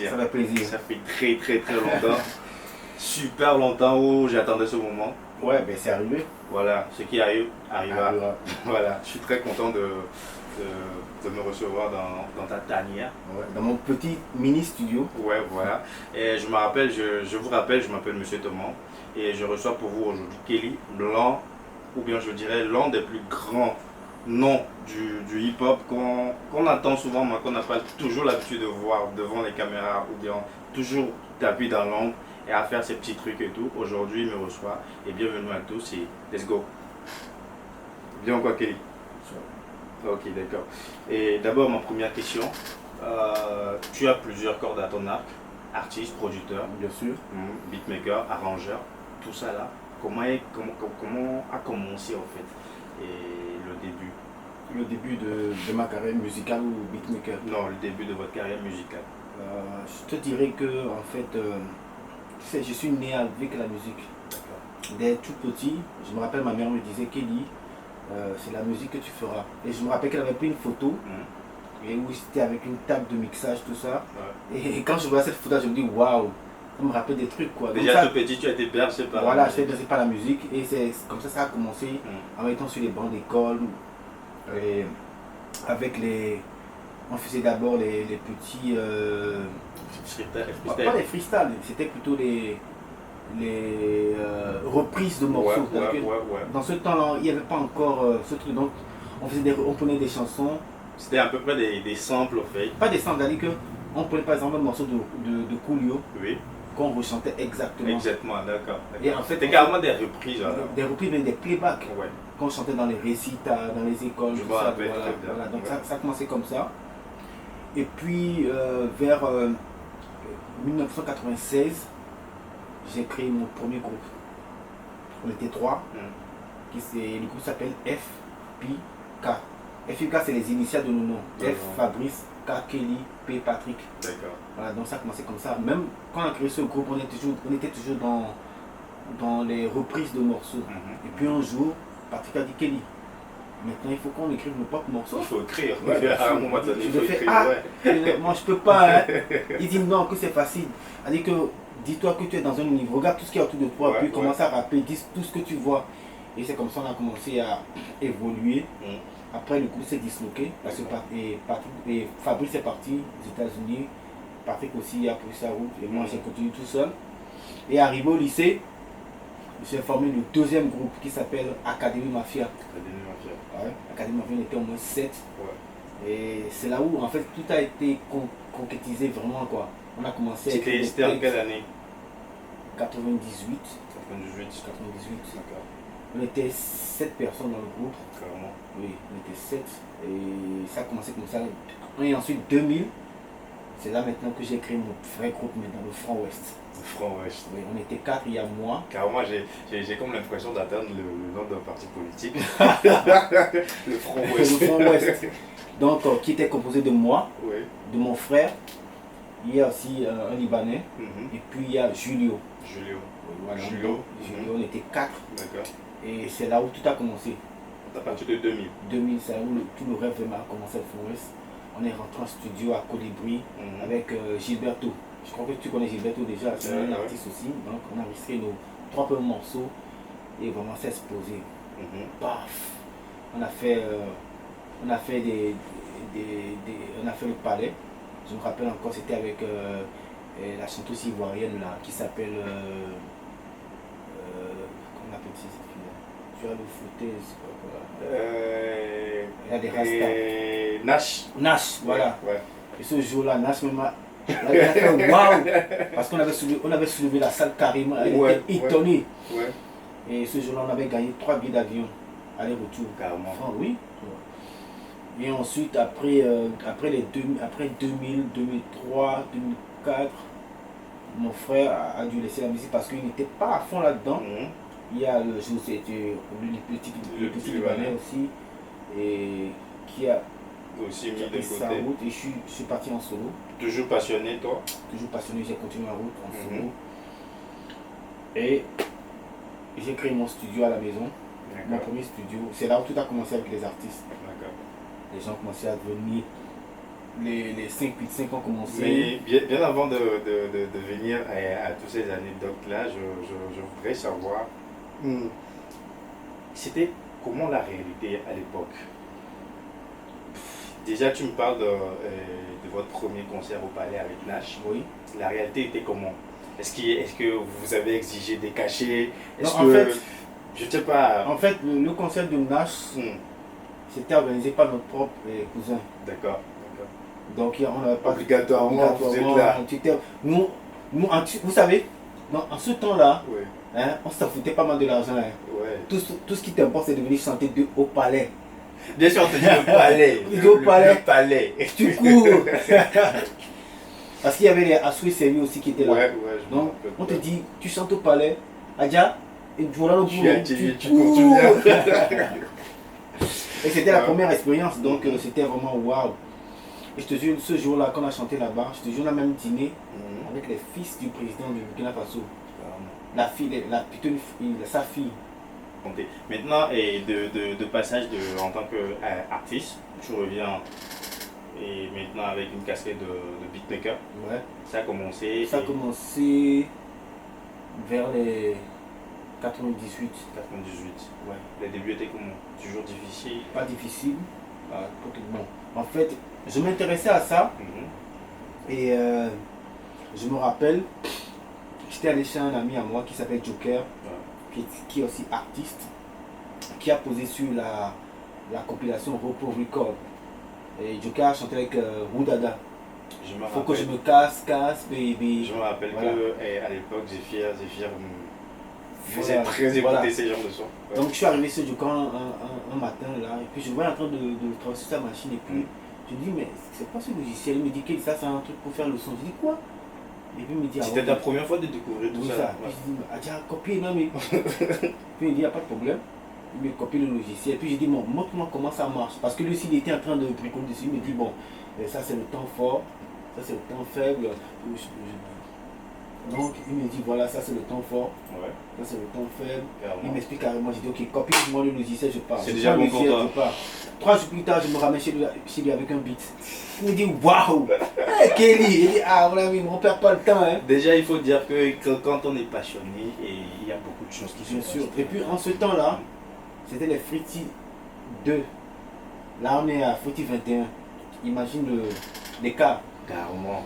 plaisir. Ça fait plaisir. Ça fait très longtemps. Super longtemps où j'attendais ce moment. Ouais, ben c'est arrivé. Voilà, ce qui arrive, arrivera. Arrivera. Voilà, je suis très content de me recevoir dans ta tanière. Ouais, dans mon petit mini studio. Ouais, voilà. Et je me rappelle, je vous rappelle, je m'appelle Monsieur Thomas et je reçois pour vous aujourd'hui Kelly, l'un, ou bien je dirais l'un des plus grands noms du hip-hop qu'on attend souvent, mais qu'on n'a pas toujours l'habitude de voir devant les caméras, ou bien toujours tapis dans l'ombre et à faire ces petits trucs et tout. Aujourd'hui, il me reçoit et bienvenue à tous et let's go. Bien quoi, Kelly? Ok, d'accord. Et d'abord, ma première question. Tu as plusieurs cordes à ton arc, artiste, producteur, Bien sûr. beatmaker, arrangeur, tout ça là. Comment a commencé en fait et le début? Le début de ma carrière musicale ou beatmaker. Non, le début de votre carrière musicale. Je te dirais que en fait, tu sais, je suis né avec la musique. Dès tout petit, je me rappelle ma mère me disait Kelly, c'est la musique que tu feras. Et je me rappelle qu'elle avait pris une photo et où c'était avec une table de mixage, tout ça. Ouais. Et quand je vois cette photo, je me dis waouh, ça me rappelle des trucs quoi. Déjà Donc ça, tout petit, tu as été bercé par voilà, la je musique. sais pas la musique et c'est comme ça a commencé en étant sur les bancs d'école. Et avec les. On faisait d'abord les petits. Pas les freestyles, c'était plutôt les reprises de morceaux. Ouais. Dans ce temps-là, il n'y avait pas encore ce truc. Donc, on prenait des chansons. C'était à peu près des samples en fait. Pas des samples, c'est-à-dire qu'on prenait par exemple un morceau de Coolio Oui. qu'on rechantait exactement. Exactement, d'accord. Et en fait, c'était carrément des reprises alors. Des reprises, mais des playbacks. Ouais. Qu'on chantait dans les récitals, dans les écoles, Je tout me ça. rappelle Voilà, très bien. voilà. Donc Ouais. ça a commencé comme ça. Et puis vers 1996, j'ai créé mon premier groupe. On était trois. Le groupe s'appelle FPK. FPK, c'est les initiales de nos noms. F Fabrice, K Kelly, P Patrick. D'accord. Voilà, donc ça a commencé comme ça. Même quand on a créé ce groupe, on était toujours dans les reprises de morceaux. Et puis un jour, Patrick a dit Kelly, maintenant il faut qu'on écrive nos propres morceaux. Il faut écrire. Ouais, À un moment donné, il faut écrire. Moi je peux pas. Hein. Il dit non, que c'est facile. Il dit que dis-toi que tu es dans un niveau, regarde tout ce qu'il y a autour de toi, puis commence à rapper, dis tout ce que tu vois. Et c'est comme ça qu'on a commencé à évoluer. Après le groupe s'est disloqué, parce que et Fabrice est parti aux États-Unis, Patrick aussi a pris sa route, et moi j'ai continué tout seul. Et arrivé au lycée, j'ai formé le deuxième groupe qui s'appelle Académie Mafia. Ouais, Académie Mafia, on était au moins 7. Ouais. Et c'est là où en fait tout a été concrétisé vraiment quoi. On a commencé à C'était en quelle année? 98. 98. D'accord. On était 7 personnes dans le groupe. Carrément. Oui, on était 7. Et ça a commencé comme ça. Et ensuite 2000, c'est là maintenant que j'ai créé mon vrai groupe, mais dans le Front Ouest. Le Front Ouest. Oui, on était 4 il y a moi. Carrément, j'ai comme l'impression d'atteindre le nom d'un parti politique. Le Front Ouest. Le Front Ouest. Donc, qui était composé de moi, de mon frère. Il y a aussi un Libanais. Et puis il y a Julio. Voilà, Julio, on était 4. D'accord. Et c'est là où tout a commencé. À partir de 2000. 2000, c'est là où tout le rêve a commencé à Forest. On est rentré en studio à Colibri avec Gilberto. Je crois que tu connais Gilberto déjà, c'est un artiste aussi. Donc on a enregistré nos 3 premiers morceaux et vraiment c'est explosé. Paf! On a fait on a fait le palais. Je me rappelle encore, c'était avec la chanteuse ivoirienne là, qui s'appelle comment on appelle cette fille-là? Tu as le footé, c'est quoi? Il y a des rastas. Nash, voilà. Ouais. Et ce jour-là, Nash même a fait waouh! Parce qu'on avait soulevé la salle carrément, elle était étonnée. Ouais. Et ce jour-là, on avait gagné 3 billets d'avion, aller-retour. Carrément. Enfin, oui. Et ensuite, après 2000, 2003, 2004, mon frère a dû laisser la musique parce qu'il n'était pas à fond là-dedans. Il y a le petit Libanais aussi, et qui a aussi mis de sa côté. route, et je suis parti en solo. Toujours passionné, toi? Toujours passionné, j'ai continué ma route en solo. Et j'ai créé mon studio à la maison, mon premier studio. C'est là où tout a commencé avec les artistes. Les gens commençaient à venir les 5-8-5 ont commencé. Mais bien avant de venir à toutes ces anecdotes-là, je voudrais savoir, hmm, c'était comment la réalité à l'époque? Déjà, tu me parles de votre premier concert au Palais avec Nash. Oui. La réalité était comment? Est-ce que vous avez exigé des cachets? Est-ce Non, en que, fait, je sais pas. En fait, le concert de Nash, c'était organisé par notre propre cousin. D'accord. Donc, on n'avait pas. Obligatoirement, vous êtes là. Vous savez, en ce temps-là, Oui. hein, on s'en foutait pas mal de l'argent. Hein. Ouais. Tout ce qui t'importe, c'est de venir chanter au palais. Bien sûr, on te dit le palais. Au palais. Le palais. Tu cours. Parce qu'il y avait les Assoui Sérieux aussi qui étaient là. Ouais, je Donc, on te dit, tu chantes au palais, Adja, et voilà le boulot. Tu continues. Et c'était la première expérience, donc c'était vraiment waouh. Et je te jure, ce jour-là, quand on a chanté là-bas, je te jure, on a même dîné avec les fils du président du Burkina Faso. La fille, sa fille. Maintenant, et de passage en tant qu'artiste, tu reviens et maintenant avec une casquette de beatmaker. Ouais. Ça a commencé. Ça a commencé vers les 98. 98. Ouais. Les débuts étaient comment? Toujours difficile? Pas difficile. Bon. En fait, je m'intéressais à ça. Et je me rappelle, j'étais allé chez un ami à moi qui s'appelle Joker, qui est aussi artiste, qui a posé sur la compilation Repo Record. Et Joker a chanté avec Roudada. Faut que je me casse, baby. Je me rappelle qu'à l'époque, Zéphyr faisait très écouter ces genres de sons. Ouais. Donc je suis arrivé sur Joker un matin là, et puis je vois en train de travailler sur sa machine, et puis je dis, mais c'est quoi ce logiciel? Il me dit que ça c'est un truc pour faire le son. Je dis quoi? Et puis il me dit, c'était ta première fois de découvrir tout ça. Puis je dis, Adja, copie, non mais. Puis il me dit, il n'y a pas de problème. Il me copie le logiciel. Puis je dis, bon, montre-moi comment ça marche. Parce que lui aussi, il était en train de bricoler dessus. Il me dit, bon, ça c'est le temps fort, ça c'est le temps faible. Donc il me dit, voilà, ça c'est le temps fort, ça c'est le temps faible. Il m'explique carrément. Je dis, ok, copie-moi le logiciel, je pars. C'est déjà bon pour toi. 3 jours plus tard, je me ramène chez lui avec un beat. Il me dit, waouh, Kelly. Il dit, ah, mon ami, on perd pas le temps. Hein. Déjà, il faut dire que quand on est passionné, il y a beaucoup de choses qui se passent. Bien sûr. Et puis en ce temps-là, c'était les Fruity 2. Là, on est à Fruity 21. Imagine l'écart. Carrément.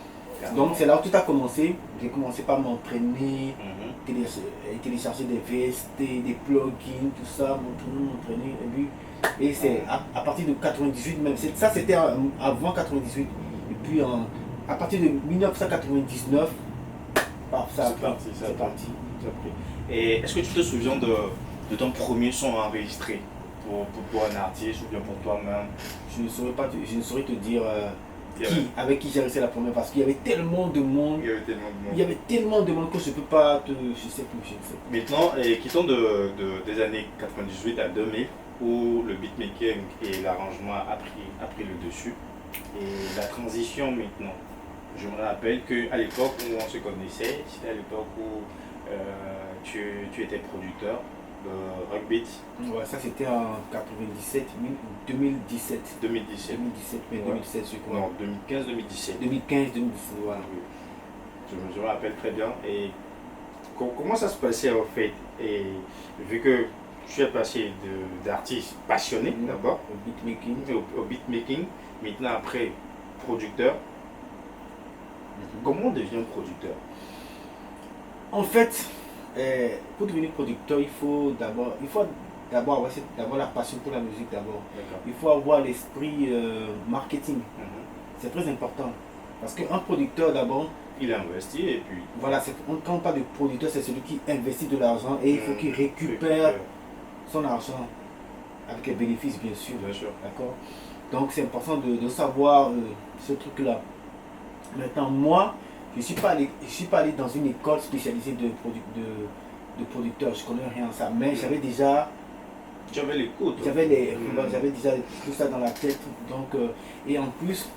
Donc c'est là où tout a commencé. J'ai commencé par m'entraîner, télécharger des VST, des plugins, tout ça, m'entraîner. Et c'est à partir de 98 même. Ça c'était avant 98. Et puis à partir de 1999, c'est parti. Et est-ce que tu te souviens de ton premier son enregistré pour un artiste ou bien pour toi-même? Je ne saurais te dire avec qui j'ai resté la première, parce qu'il y avait tellement de monde. Il y avait tellement de monde que je ne peux pas je sais plus. Maintenant, quittons des années 98 à 2000, où le beatmaking et l'arrangement a pris le dessus. Et la transition maintenant. Je me rappelle qu'à l'époque où on se connaissait, c'était à l'époque où tu étais producteur de Rockbeat. Ouais, ça c'était en 2017, mais 2017 je crois. Non, 2015-2017. 2015-2017, voilà. Je me rappelle très bien. Et comment ça se passait en fait? Et vu que tu es passé d'artiste passionné d'abord au beatmaking, maintenant après producteur, comment on devient producteur? En fait, pour devenir producteur, il faut d'abord avoir la passion pour la musique d'abord. Il faut avoir l'esprit marketing. C'est très important. Parce qu'un producteur d'abord, il investit et puis... Voilà, quand on parle de producteur, c'est celui qui investit de l'argent et il faut qu'il récupère son argent avec les bénéfices bien sûr. D'accord. Donc c'est important de savoir ce truc-là. Maintenant, moi, je ne suis pas allé dans une école spécialisée de producteur, je ne connais rien à ça, mais j'avais déjà... J'avais l'écoute. J'avais déjà tout ça dans la tête. Donc, et en plus,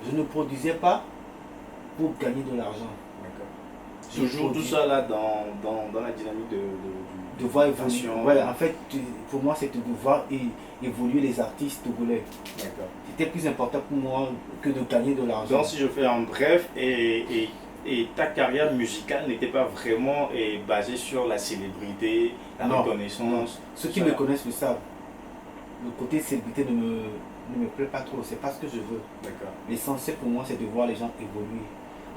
je ne produisais pas pour gagner de l'argent. Toujours tout ça là dans la dynamique de voir évoluer. passion. Ouais, en fait, pour moi, c'était de voir évoluer les artistes togolais. D'accord. C'était plus important pour moi que de gagner de l'argent. Donc si je fais en bref, et ta carrière musicale n'était pas vraiment basée sur la célébrité, la Non, reconnaissance. Ceux qui me connaissent le savent. Le côté célébrité ne me plaît pas trop, c'est pas ce que je veux. D'accord. L'essentiel pour moi, c'est de voir les gens évoluer.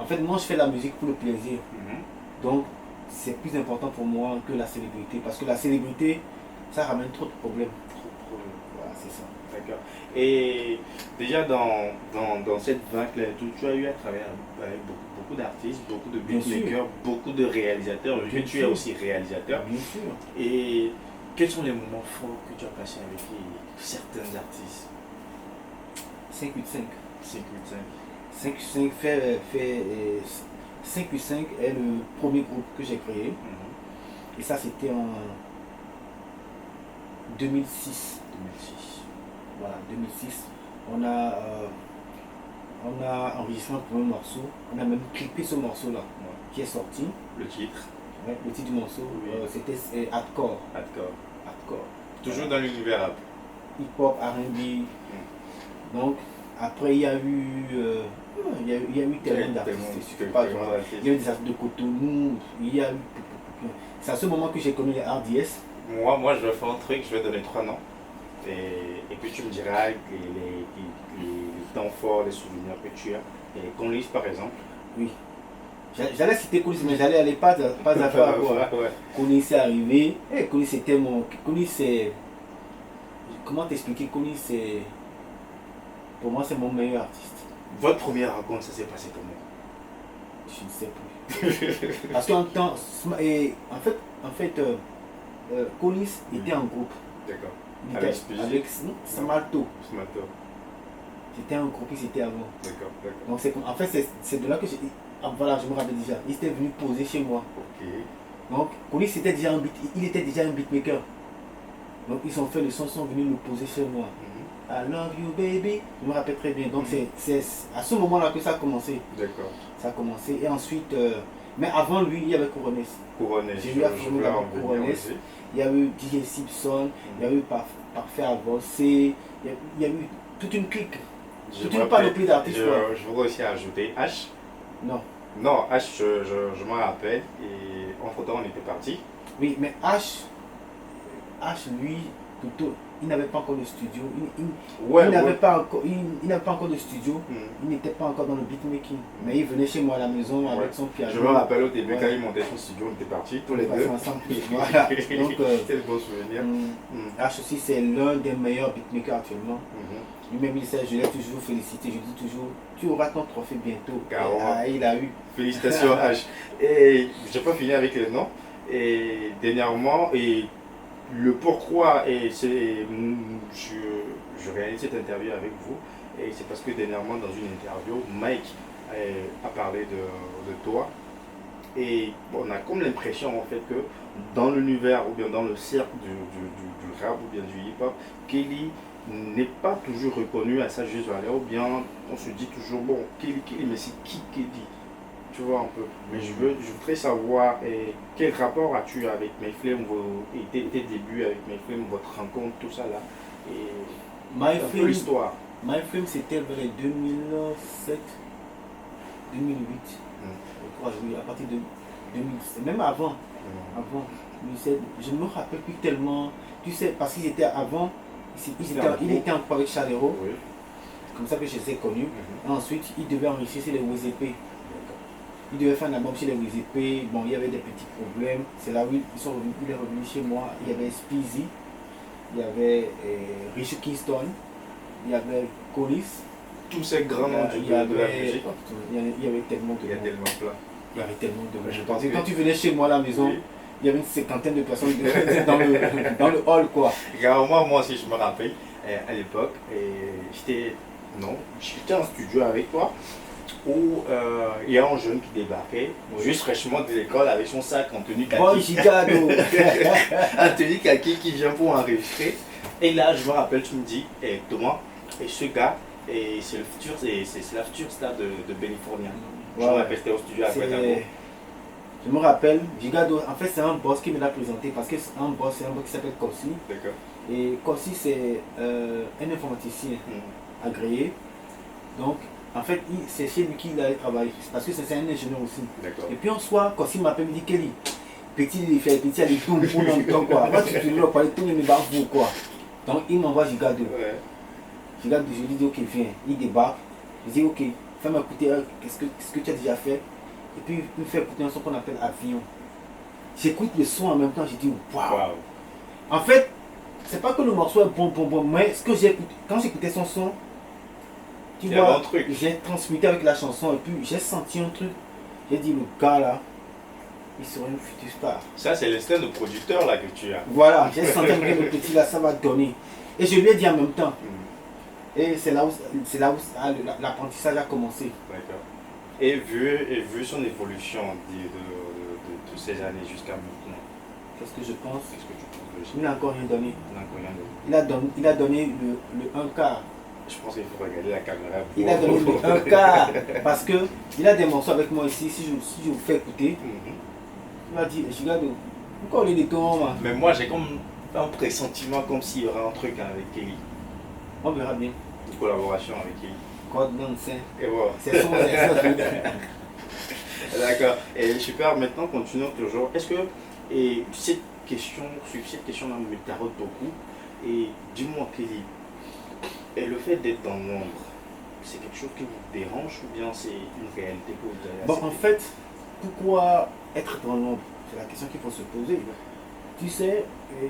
En fait, moi, je fais la musique pour le plaisir. Donc, c'est plus important pour moi que la célébrité. Parce que la célébrité, ça ramène trop de problèmes. Voilà, c'est ça. D'accord. Et déjà dans cette vague-là, tu as eu à travailler avec beaucoup d'artistes, beaucoup de Bien sûr. beatmakers, beaucoup de réalisateurs. Vu que Bien tu es sûr. aussi réalisateur. Bien sûr. Et quels sont les moments forts que tu as passés avec certains artistes? 585. 585. 585 est le premier groupe que j'ai créé. Et ça, c'était en 2006. 2006. Voilà, 2006. On a enregistré un premier morceau. On a même clippé ce morceau-là qui est sorti. Le titre? Ouais, le titre du morceau, Oui. c'était Hardcore. Hardcore. Toujours dans l'univers rap. Hip-hop, R&B. Donc, après, il y a eu tellement d'artistes. Il y a eu des artistes de Cotonou. Il y a eu... C'est à ce moment que j'ai connu les RDS. Moi, je vais faire un truc, je vais donner 3 noms. Et puis tu me diras les temps forts, les souvenirs que tu as. Et Conlis par exemple. Oui. J'allais citer Colis, mais j'allais aller pas à faire quoi. Colis est arrivé. Colis c'était mon. Colis c'est. Comment t'expliquer? Colis c'est. Pour moi, c'est mon meilleur artiste. Votre première rencontre, ça s'est passé comment? Je ne sais plus. Parce qu'en temps. En fait, Colis était en groupe. D'accord. Avec Samato. Samato. C'était un groupe, c'était avant. D'accord. Donc en fait, c'est de là que voilà, je me rappelle déjà. Il était venu poser chez moi. Ok. Donc, Colis il était déjà un beatmaker. Donc, ils ont fait le son, sont venus le poser chez moi. I love you baby. Je me rappelle très bien. Donc, c'est à ce moment-là que ça a commencé. D'accord. Ça a commencé. Et ensuite, mais avant lui, il y avait Couronnes. J'ai eu à former avec Couronnes. Il y a eu DJ Simpson, il y a eu Parfait Avancé, il y a eu toute une clique. Je voudrais aussi ajouter H. Non, H, je m'en rappelle. Et entre temps, on était parti. Oui, mais H, lui, plutôt, il n'avait pas encore de studio. Il n'avait pas encore de studio. Il n'était pas encore dans le beatmaking. Mais il venait chez moi à la maison avec son piano. Je me rappelle au début quand il montait son studio, on était partis tous les deux. Ensemble. Voilà. Donc, c'est le bon souvenir. H aussi, c'est l'un des meilleurs beatmakers actuellement. Lui-même, il sait, je l'ai toujours félicité. Je dis toujours, tu auras ton trophée bientôt. Il a eu. Félicitations H. Et je n'ai pas fini avec les noms. Et dernièrement, le pourquoi, et je réalise cette interview avec vous, et c'est parce que dernièrement dans une interview, Mike a parlé de toi, et on a comme l'impression en fait que dans l'univers ou bien dans le cercle du rap ou bien du hip-hop, Kelly n'est pas toujours reconnu à sa juste valeur, ou bien on se dit toujours, bon, Kelly, mais c'est qui Kelly? Tu vois un peu. Mais je voudrais savoir quel rapport as-tu avec Mayflame, tes débuts avec Mayflame, votre rencontre, tout ça là. Et l'histoire. Mayflame c'était vers les 2007, 2008. Je crois, à partir de 2007, même avant. Avant 2007, je ne me rappelle plus tellement. Tu sais, parce qu'il était avant, il était encore avec Chalero. Oui. C'est comme ça que je les ai connus. Ensuite, il devait enregistrer les WZP. Il devait faire un album chez les WZP. Bon, il y avait des petits problèmes. C'est là où il est revenu chez moi. Il y avait Speezy, il y avait Richie Kingston, il y avait Colis. Tous ces grands noms de la musique. Il y avait tellement de plein. Il y avait tellement de je pense que quand tu venais chez moi à la maison, il y avait une cinquantaine de personnes dans le hall, quoi. Moi aussi, je me rappelle, à l'époque, j'étais en studio avec toi, où il y a un jeune qui débarquait, juste fraîchement de l'école, avec son sac en tenue kaki. Boy Chicago. En tenue kaki qui vient pour enregistrer. Et là, je me rappelle, tu me dis, Thomas, et ce gars, c'est la future star de California. Je me rappelle, c'était au studio à Guadeloupe. Je me rappelle, Gigado, en fait c'est un boss qui me l'a présenté parce que c'est un boss qui s'appelle Kossi. D'accord. Et Kossi c'est un informaticien agréé. Donc en fait c'est chez lui qu'il allait travailler parce que c'est un ingénieur aussi. D'accord. Et puis en soir, Kossi m'appelle, me dit Kelly, petit allez tout pour longtemps quoi. Moi tu veux parler tout le monde quoi. Donc il m'envoie Gigado. Ouais. Gigado, je lui dis ok viens, il débarque. Je dis ok, fais-moi écouter qu'est-ce que tu as déjà fait. Et puis il me fait écouter un son qu'on appelle Avion. J'écoute le son en même temps, je dis waouh. Wow. En fait, c'est pas que le morceau est bon, mais ce que j'ai écouté, quand j'écoutais son son, tu Il y avait vois, un truc. j'ai transmuté avec la chanson et puis j'ai senti un truc. J'ai dit le gars là, il serait une future star. Ça, c'est l'instinct de producteur là que tu as. Voilà, j'ai senti que le petit là, ça va donner. Et je lui ai dit en même temps. Et c'est là où l'apprentissage a commencé. D'accord. Et vu son évolution de ces années jusqu'à maintenant, Qu'est-ce que je pense? qu'est-ce que tu penses de Il n'a encore rien donné. l'inconvénient Il a donné le 1 quart. Je pense qu'il faut regarder la caméra. Il a donné le 1 quart. Parce que il a des morceaux avec moi ici. Si je vous fais écouter, il m'a dit, Gigado, pourquoi on est des tons? Mais moi, j'ai comme un pressentiment comme s'il y aurait un truc avec Kelly. On verra bien. Une collaboration avec Kelly. God non, c'est Et voilà. D'accord. Et super, maintenant continuons toujours. Est-ce que cette question-là me taraude beaucoup. Et dis-moi, Kelly, et le fait d'être dans l'ombre, c'est quelque chose qui vous dérange ou bien c'est une réalité que vous avez Bon, en fait, pourquoi être dans l'ombre? C'est la question qu'il faut se poser. Tu sais,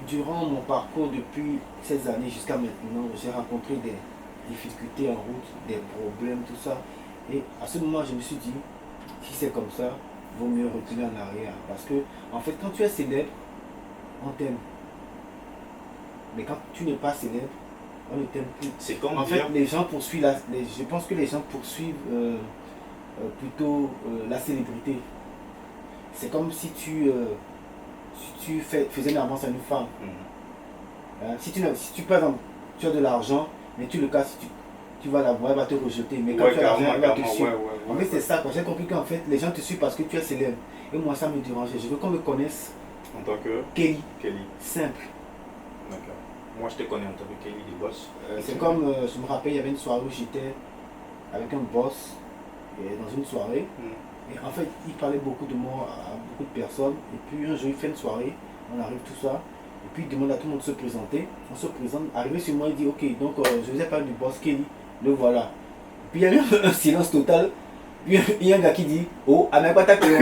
durant mon parcours depuis ces années jusqu'à maintenant, j'ai rencontré des difficultés en route, des problèmes, tout ça. Et à ce moment, je me suis dit, si c'est comme ça, vaut mieux reculer en arrière. Parce que, en fait, quand tu es célèbre, on t'aime. Mais quand tu n'es pas célèbre, on ne t'aime plus. C'est comme en fait, les gens poursuivent je pense que les gens poursuivent plutôt la célébrité. C'est comme si tu faisais une avance à une femme. Si tu par exemple, tu as de l'argent, mais tu le casses, tu vas la voir, elle va te rejeter. Mais quand tu as l'argent, elle va te suivre. En fait, c'est ça. J'ai compris qu'en fait, les gens te suivent parce que tu es célèbre. Et moi, ça me dérangeait. Je veux qu'on me connaisse. En tant que Kelly. Kelly. Simple. D'accord. Moi, je te connais en tant que Kelly des boss. C'est comme, je me rappelle, il y avait une soirée où j'étais avec un boss dans une soirée. Et en fait, il parlait beaucoup de moi à beaucoup de personnes. Et puis un jour, il fait une soirée, on arrive tout ça. Et puis il demande à tout le monde de se présenter. On se présente. Arrivé sur moi, il dit ok, donc je vous ai parlé du boss Kelly. Le voilà. Puis il y a eu un silence total. Puis il y a un gars qui dit oh, Amekota Pewa.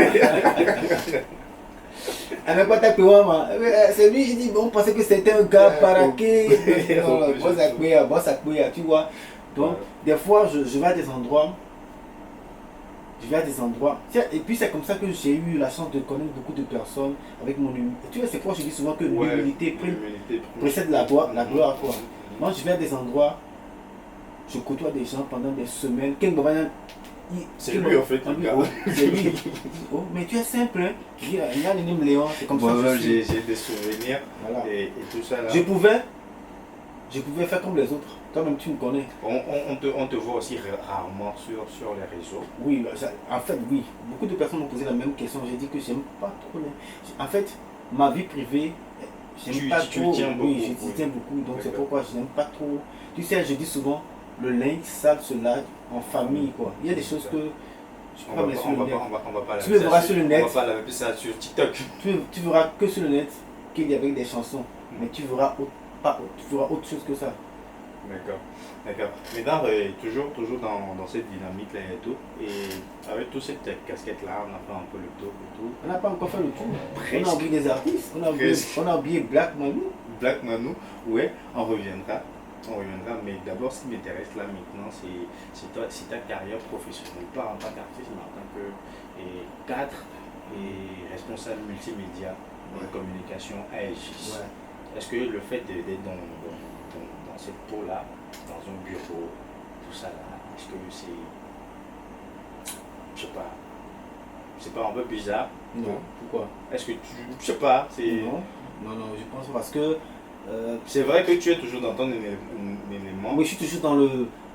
Amekota Pewa, c'est lui, il dit bon, on pensait que c'était un gars paraqué. Boss Akpeya, tu vois. Donc, des fois, je vais à des endroits. Et puis c'est comme ça que j'ai eu la chance de connaître beaucoup de personnes avec mon humilité. Tu vois, c'est pourquoi je dis souvent que l'humilité précède la gloire quoi. Moi je vais à des endroits, je côtoie des gens pendant des semaines. C'est lui en fait. C'est lui. Oh, mais tu es simple, hein. Il y a le Léon, c'est comme ça. J'ai des souvenirs voilà. et tout ça là. Je pouvais faire comme les autres. Toi-même, tu me connais. On te voit aussi rarement sur les réseaux. Oui, en fait, oui. Beaucoup de personnes m'ont posé la même question. J'ai dit que j'aime pas trop. En fait, ma vie privée, j'aime pas trop. Oui, je tiens beaucoup. Donc, c'est pourquoi je n'aime pas trop. Tu sais, je dis souvent, le linge sale se lave en famille, quoi. Il y a des choses que je peux pas mettre sur le net. Tu verras sur le net. On va pas la mettre ça sur TikTok. Tu verras que sur le net qu'il y avait des chansons. Mais tu verras autre chose que ça. D'accord. Maintenant, toujours dans cette dynamique là et tout, et avec toute cette casquette là, on a fait un peu le tour et tout. On n'a pas encore fait le tour. Presque. On a oublié des artistes. On a oublié Black Manu. Black Manu, ouais, on reviendra. Mais d'abord, ce qui m'intéresse là maintenant, c'est ta carrière professionnelle, pas en tant qu'artiste, mais en tant que cadre et responsable multimédia de communication à Aegis. Ouais. Est-ce que le fait d'être dans cette peau-là, dans un bureau, tout ça là, est-ce que c'est pas un peu bizarre? Non. Pourquoi? Est-ce que je sais pas, Non, je pense parce que c'est vrai que tu es toujours dans ton élément. Oui, je suis toujours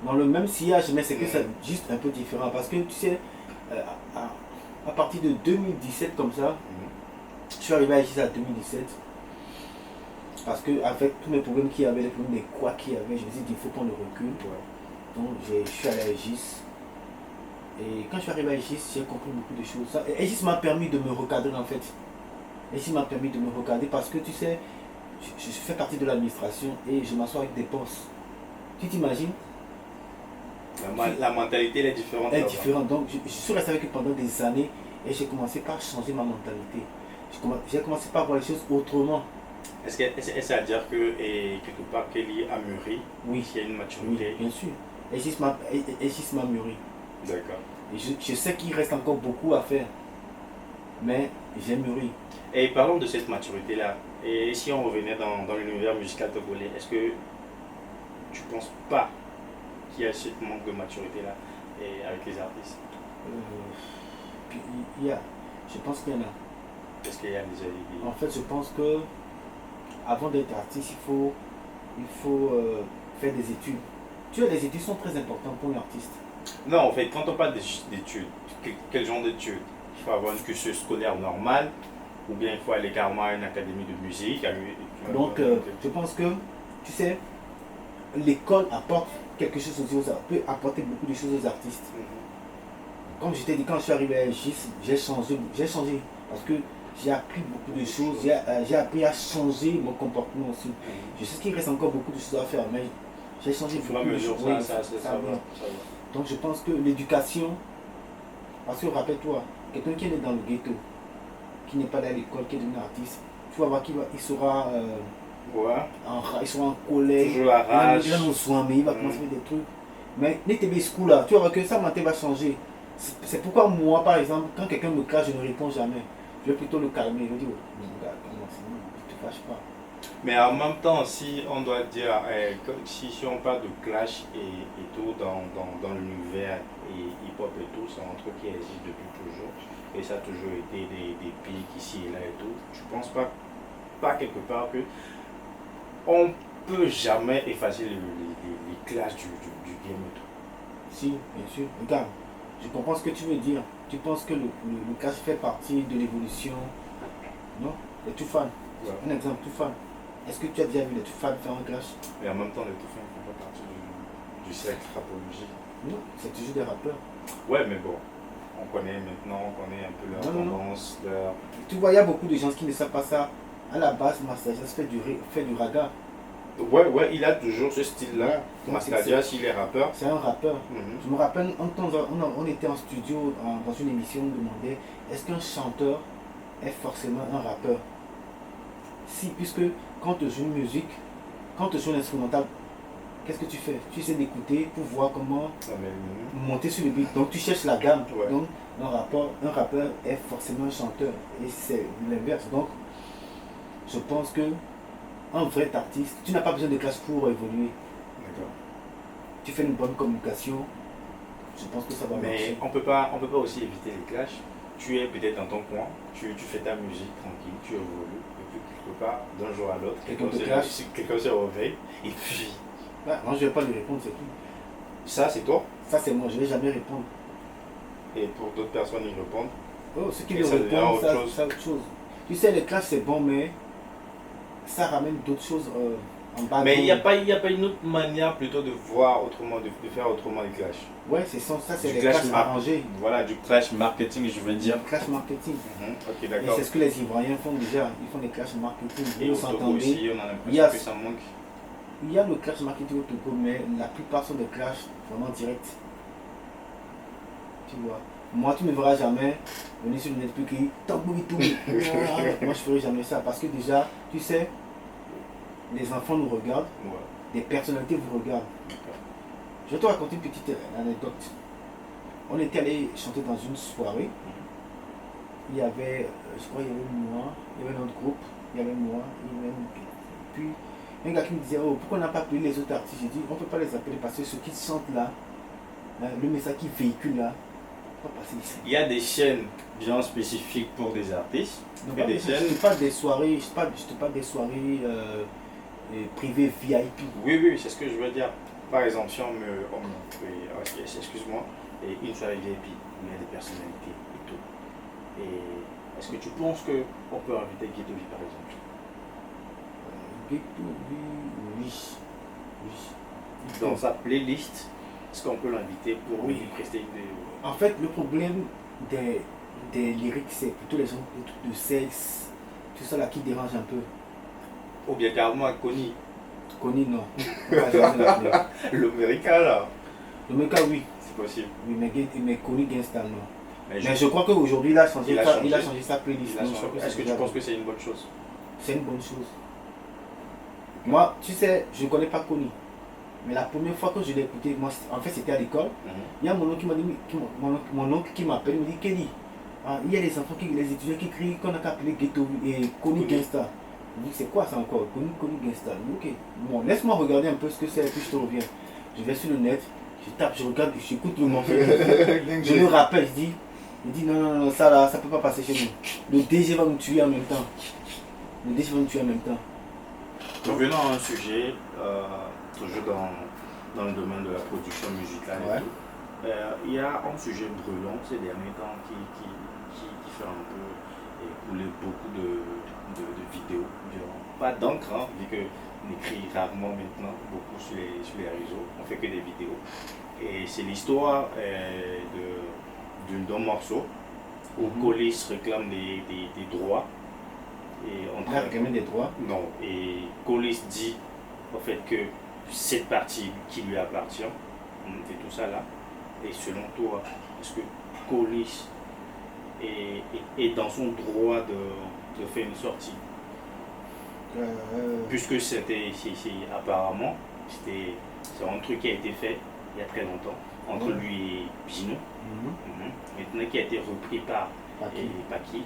dans le même sillage, mais c'est que c'est juste un peu différent parce que tu sais, à partir de 2017 comme ça, je suis arrivé à Aegis à 2017. Parce que avec tous mes problèmes qu'il y avait, les problèmes des quoi qu'il y avait, je me suis dit il faut prendre le recul. Donc je suis allé à Aegis. Et quand je suis arrivé à Aegis, j'ai compris beaucoup de choses. Aegis m'a permis de me recadrer en fait. Aegis m'a permis de me recadrer parce que tu sais, je fais partie de l'administration et je m'assois avec des boss. Tu t'imagines? La mentalité elle est différente. Elle est différente. Donc je suis resté avec eux pendant des années et j'ai commencé par changer ma mentalité. J'ai commencé par voir les choses autrement. Est-ce que ça veut dire que quelque part Kelly a mûri? Oui. Qu'il y a une maturité? Oui, bien sûr. Aegis m'a mûri. D'accord. Et je sais qu'il reste encore beaucoup à faire. Mais j'ai mûri. Et parlons de cette maturité-là. Et si on revenait dans l'univers musical togolais, est-ce que tu ne penses pas qu'il y a ce manque de maturité-là avec les artistes? Je pense qu'il y en a. Est-ce qu'il y a des... En fait, je pense que avant d'être artiste, il faut faire des études. Tu vois, les études sont très importantes pour l'artiste. Non, en fait, quand on parle d'études, quel genre d'études? Il faut avoir une cursus scolaire normale, ou bien il faut aller carrément à une académie de musique. Donc, je pense que, tu sais, l'école apporte quelque chose peut apporter beaucoup de choses aux artistes. Comme je t'ai dit, quand je suis arrivé à Aegis, j'ai changé. Parce que j'ai appris beaucoup de choses, j'ai appris à changer mon comportement aussi. Je sais qu'il reste encore beaucoup de choses à faire, mais j'ai changé beaucoup de choses. Ça va. Donc je pense que l'éducation, parce que rappelle-toi, quelqu'un qui est né dans le ghetto, qui n'est pas dans l'école, qui est devenu artiste, tu vas voir qu'il sera en colère, il va nous soigner, il va commencer à faire des trucs. Mais n'était school là, tu vas voir que sa mentalité va changer. C'est pourquoi moi, par exemple, quand quelqu'un me clash, je ne réponds jamais. Je vais plutôt le calmer. Je vais dire, ne te fâche pas. Mais en même temps, si on doit dire, si on parle de clash et tout dans l'univers hip-hop et tout, c'est un truc qui existe depuis toujours. Et ça a toujours été des pics ici et là et tout. Je pense pas quelque part que on peut jamais effacer les clashs du game et tout. Si, bien sûr. Regarde, je comprends ce que tu veux dire. Tu penses que le clash fait partie de l'évolution? Non? Les Toufan. Ouais. Un exemple, Toufan. Est-ce que tu as déjà vu les Toufan faire un clash? Mais en même temps, les Toufan ne font pas partie du cercle rapologique. Non, c'est toujours des rappeurs. Ouais, mais bon, on connaît maintenant, on connaît un peu leur tendance. Tu vois, il y a beaucoup de gens qui ne savent pas ça. À la base, Mastagias fait du raga. Ouais, il a toujours ce style-là. Mastagias, il est rappeur. C'est un rappeur. Je me rappelle, on était en studio, dans une émission, on demandait est-ce qu'un chanteur est forcément un rappeur? Si, puisque quand tu joues une musique, quand tu joues un instrumental, qu'est-ce que tu fais? Tu essaies d'écouter pour voir comment monter sur le beat. Donc tu cherches la gamme. Ouais. Donc un rappeur est forcément un chanteur. Et c'est l'inverse. Donc je pense que un vrai artiste, tu n'as pas besoin de classe pour évoluer. D'accord. Tu fais une bonne communication, je pense que ça va marcher. Mais on peut pas aussi éviter les clashs. Tu es peut-être dans ton coin, tu fais ta musique tranquille, tu évolues, et puis quelque part, d'un jour à l'autre, quelqu'un se réveille, et puis... Moi je ne vais pas lui répondre, c'est tout. Ça c'est toi? Ça c'est moi, je ne vais jamais répondre. Et pour d'autres personnes, ils répondent? Oh, ceux qui me répondent, c'est autre chose. Tu sais, les clashs c'est bon, mais ça ramène d'autres choses en bas. Mais il n'y a pas une autre manière plutôt de voir autrement, de faire autrement les clashs. Ouais, c'est ça, c'est les clashs arrangés. Voilà, du clash marketing, je veux dire. Du clash marketing. Ok, d'accord. Et c'est ce que les Ivoiriens font déjà, ils font des clashs marketing. Et au Togo aussi, on a l'impression que ça manque. Il y a le clash marketing au Togo, mais la plupart sont des clashs vraiment directs. Tu vois. Moi, tu ne me verras jamais venir sur le net plus qui moi, je ferai jamais ça parce que déjà, tu sais, les enfants nous regardent, des personnalités vous regardent. Je vais te raconter une petite anecdote. On était allé chanter dans une soirée. Il y avait, je crois, il y avait moi, il y avait notre groupe, il y avait moi, puis un gars qui me disait, oh, pourquoi on n'a pas appelé les autres artistes? J'ai dit, on ne peut pas les appeler parce que ceux qui chantent là, le message qu'ils véhiculent là, il y a des chaînes bien spécifiques pour des artistes. Non, des chaînes. Je te parle des soirées, privées VIP. Oui, c'est ce que je veux dire. Par exemple, si on me excuse-moi, et une soirée VIP où il y a des personnalités et tout. Est-ce que tu penses qu'on peut inviter Ghetto V par exemple? Ghetto V, oui. Oui. Dans sa playlist, est-ce qu'on peut l'inviter pour Oui. lui prester une... En fait, le problème des lyrics, c'est plutôt les gens de sexe, tout ça là qui dérange un peu. Ou bien carrément Connie. Connie, non. On va jamais l'appeler. L'Américain là. Le mec, oui. C'est possible. Oui, mais Connie Gangsta, non. Mais Mais je crois qu'aujourd'hui, il a changé sa playlist. Il a changé. Est-ce que tu penses que c'est une bonne chose? C'est une bonne chose. Moi, tu sais, je ne connais pas Connie. Mais la première fois que je l'ai écouté, moi, en fait, c'était à l'école. Il y a mon oncle qui m'a dit, mon oncle qui m'appelle, il me dit, Kelly, il y a les enfants, les étudiants qui crient qu'on a qu'à appeler Ghetto et Connie Gangsta. Je dis, c'est quoi ça encore? Connie Gangsta. Ok, bon, laisse-moi regarder un peu ce que c'est et puis je te reviens. Je vais sur le net, je tape, je regarde, j'écoute le morceau. Je me rappelle, il dit non, ça là, ça peut pas passer chez nous. Le DG va nous tuer en même temps. Revenons à un sujet, toujours dans le domaine de la production musicale. Ouais. Et tout. Il y a un sujet brûlant ces derniers temps qui fait un peu couler beaucoup de vidéos. Pas d'encre, hein, vu qu'on écrit rarement maintenant, beaucoup sur les réseaux, on fait que des vidéos. Et c'est l'histoire d'un morceau où Colis réclame des droits. Et on Il a réclamé des droits. Non, et Colis dit en fait que cette partie qui lui appartient, on fait tout ça là. Et selon toi, est-ce que Colis est dans son droit de faire une sortie? Puisque apparemment, c'est un truc qui a été fait il y a très longtemps entre lui et Gino. Maintenant qui a été repris par Paki.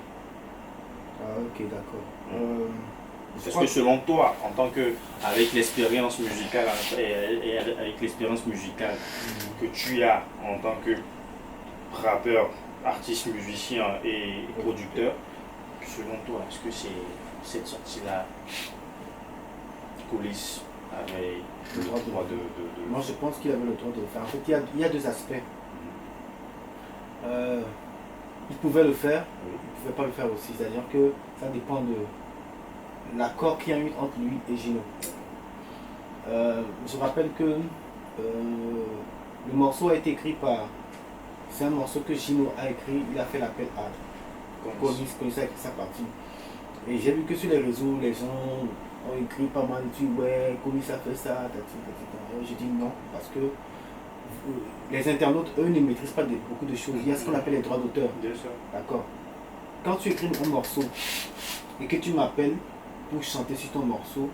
Ah, ok, d'accord. Est-ce que selon toi, en tant que avec l'expérience musicale et avec l'expérience musicale que tu as en tant que rappeur, artiste, musicien et producteur, selon toi, est-ce que c'est cette sortie-là, Colis avait le droit de... Moi, je pense qu'il avait le droit de le faire. En fait, il y a deux aspects. Il pouvait le faire, il ne pouvait pas le faire aussi. C'est-à-dire que ça dépend de l'accord qu'il y a eu entre lui et Gino. Je rappelle que le morceau a été écrit par... C'est un morceau que Gino a écrit, il a fait l'appel à Colis a écrit sa partie. Et j'ai vu que sur les réseaux, les gens ont écrit pas mal, ils disent ouais, Colis a fait ça, j'ai dit non, parce que les internautes, eux, ne maîtrisent pas beaucoup de choses. Il y a ce qu'on appelle les droits d'auteur. D'accord. Quand tu écris un morceau et que tu m'appelles pour chanter sur ton morceau,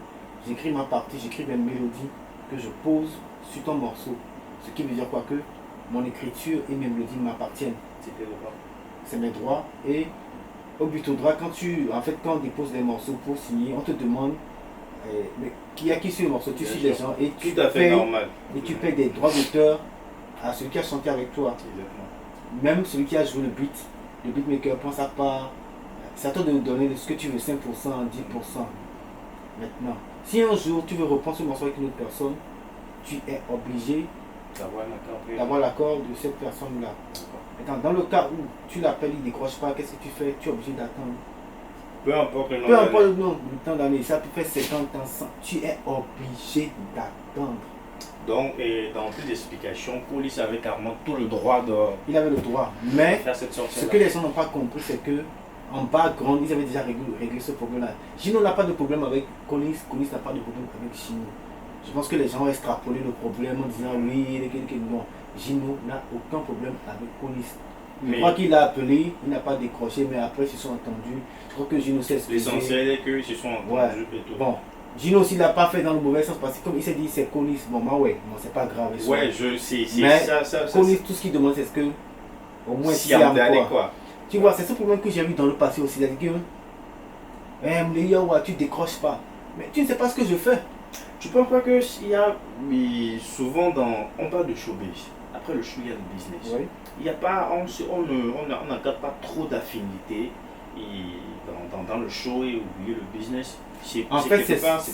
j'écris ma partie, j'écris des mélodies que je pose sur ton morceau. Ce qui veut dire quoi? Que mon écriture et mes mélodies m'appartiennent. C'est mes droits. Et au but au droit, quand on dépose des morceaux pour signer, on te demande qui a qui sur le morceau, tu suis des gens et tu payes des droits d'auteur à celui qui a chanté avec toi. Exactement. Même celui qui a joué le beatmaker prend sa part. C'est à toi de nous donner ce que tu veux, 5%, 10%. Maintenant, si un jour tu veux reprendre ce morceau avec une autre personne, tu es obligé d'avoir l'accord de cette personne-là. Maintenant, dans le cas où tu l'appelles, il ne décroche pas, qu'est-ce que tu fais? Tu es obligé d'attendre. Peu importe le temps d'année, ça peut faire 50 ans, 100, tu es obligé d'attendre. Donc, et dans plus d'explications, Colis avait carrément tout le droit de... Il avait le droit, mais faire cette sortie. Ce que les gens n'ont pas compris, c'est que en background, ils avaient déjà réglé ce problème-là. Gino n'a pas de problème avec Colis, Colis n'a pas de problème avec Gino. Je pense que les gens ont extrapolé le problème en disant oui, non. Gino n'a aucun problème avec Colis. Je crois qu'il a appelé, il n'a pas décroché, mais après ils se sont entendus. Je crois que Gino s'est excusé. L'essentiel est qu'ils se sont entendus et tout. Bon, Gino s'il n'a pas fait dans le mauvais sens, parce que comme il s'est dit c'est Colis, bon, c'est pas grave. Ouais, je sais. Mais Colis, tout ce qu'il demande, c'est ce que au moins si quoi. Tu vois, c'est ce problème que j'ai vu dans le passé aussi. C'est-à-dire que tu décroches pas. Mais tu ne sais pas ce que je fais. Tu penses pas que il y a, mais souvent on parle de showbiz. Après le show, il y a le business. Oui. Il n'y a pas, on n'accorde pas trop d'affinité dans le show et oublier le business. En fait,